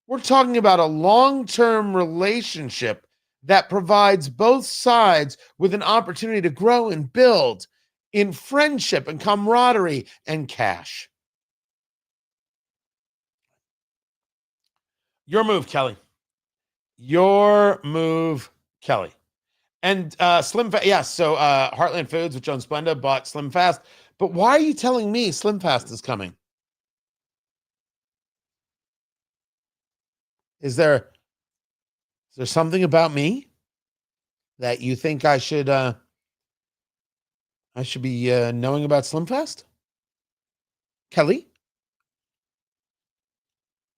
We're talking about a long-term relationship that provides both sides with an opportunity to grow and build in friendship and camaraderie and cash. Your move, Kelly. Your move, Kelly. And Slim Fast, yes, so Heartland Foods with Joan Splenda bought Slim Fast. But why are you telling me Slim Fast is coming? Is there something about me that you think I should be knowing about SlimFast? Kelly?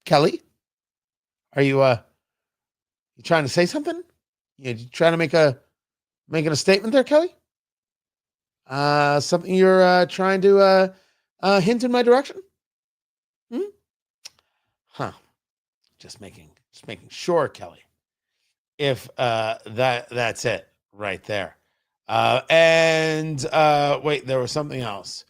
Kelly? Are you trying to say something? You trying to making a statement there, Kelly? Something you're trying to hint in my direction? Huh. Just making sure, Kelly. If that's it right there. Wait, there was something else.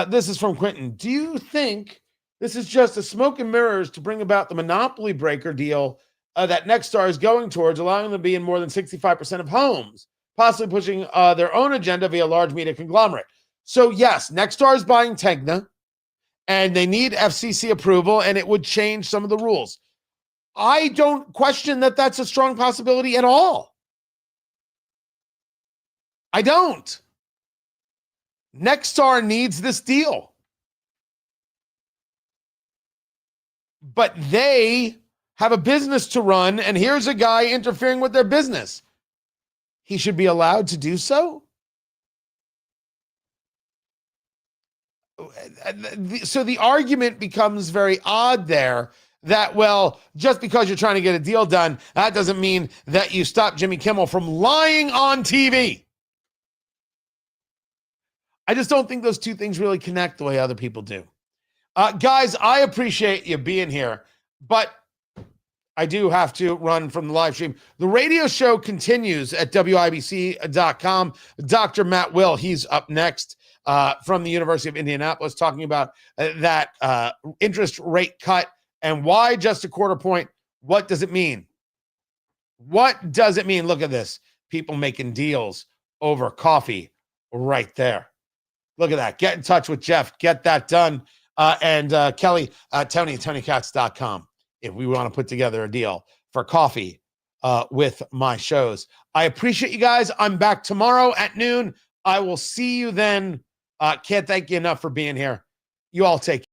This is from Quentin. Do you think this is just a smoke and mirrors to bring about the monopoly breaker deal that Nexstar is going towards, allowing them to be in more than 65% of homes, possibly pushing their own agenda via large media conglomerate? So yes, Nexstar is buying Tegna, and they need FCC approval, and it would change some of the rules. I don't question that that's a strong possibility at all. I don't. Nexstar needs this deal. But they have a business to run, and here's a guy interfering with their business. He should be allowed to do so? So the argument becomes very odd there that, well, just because you're trying to get a deal done, that doesn't mean that you stop Jimmy Kimmel from lying on TV. I just don't think those two things really connect the way other people do. Guys, I appreciate you being here, but I do have to run from the live stream. The radio show continues at WIBC.com. Dr. Matt Will, he's up next from the University of Indianapolis, talking about that interest rate cut and why just a quarter point. What does it mean? What does it mean? Look at this. People making deals over coffee right there. Look at that. Get in touch with Jeff. Get that done. And Kelly, TonyKatz.com. If we want to put together a deal for coffee with my shows. I appreciate you guys. I'm back tomorrow at noon. I will see you then. Can't thank you enough for being here. You all take care.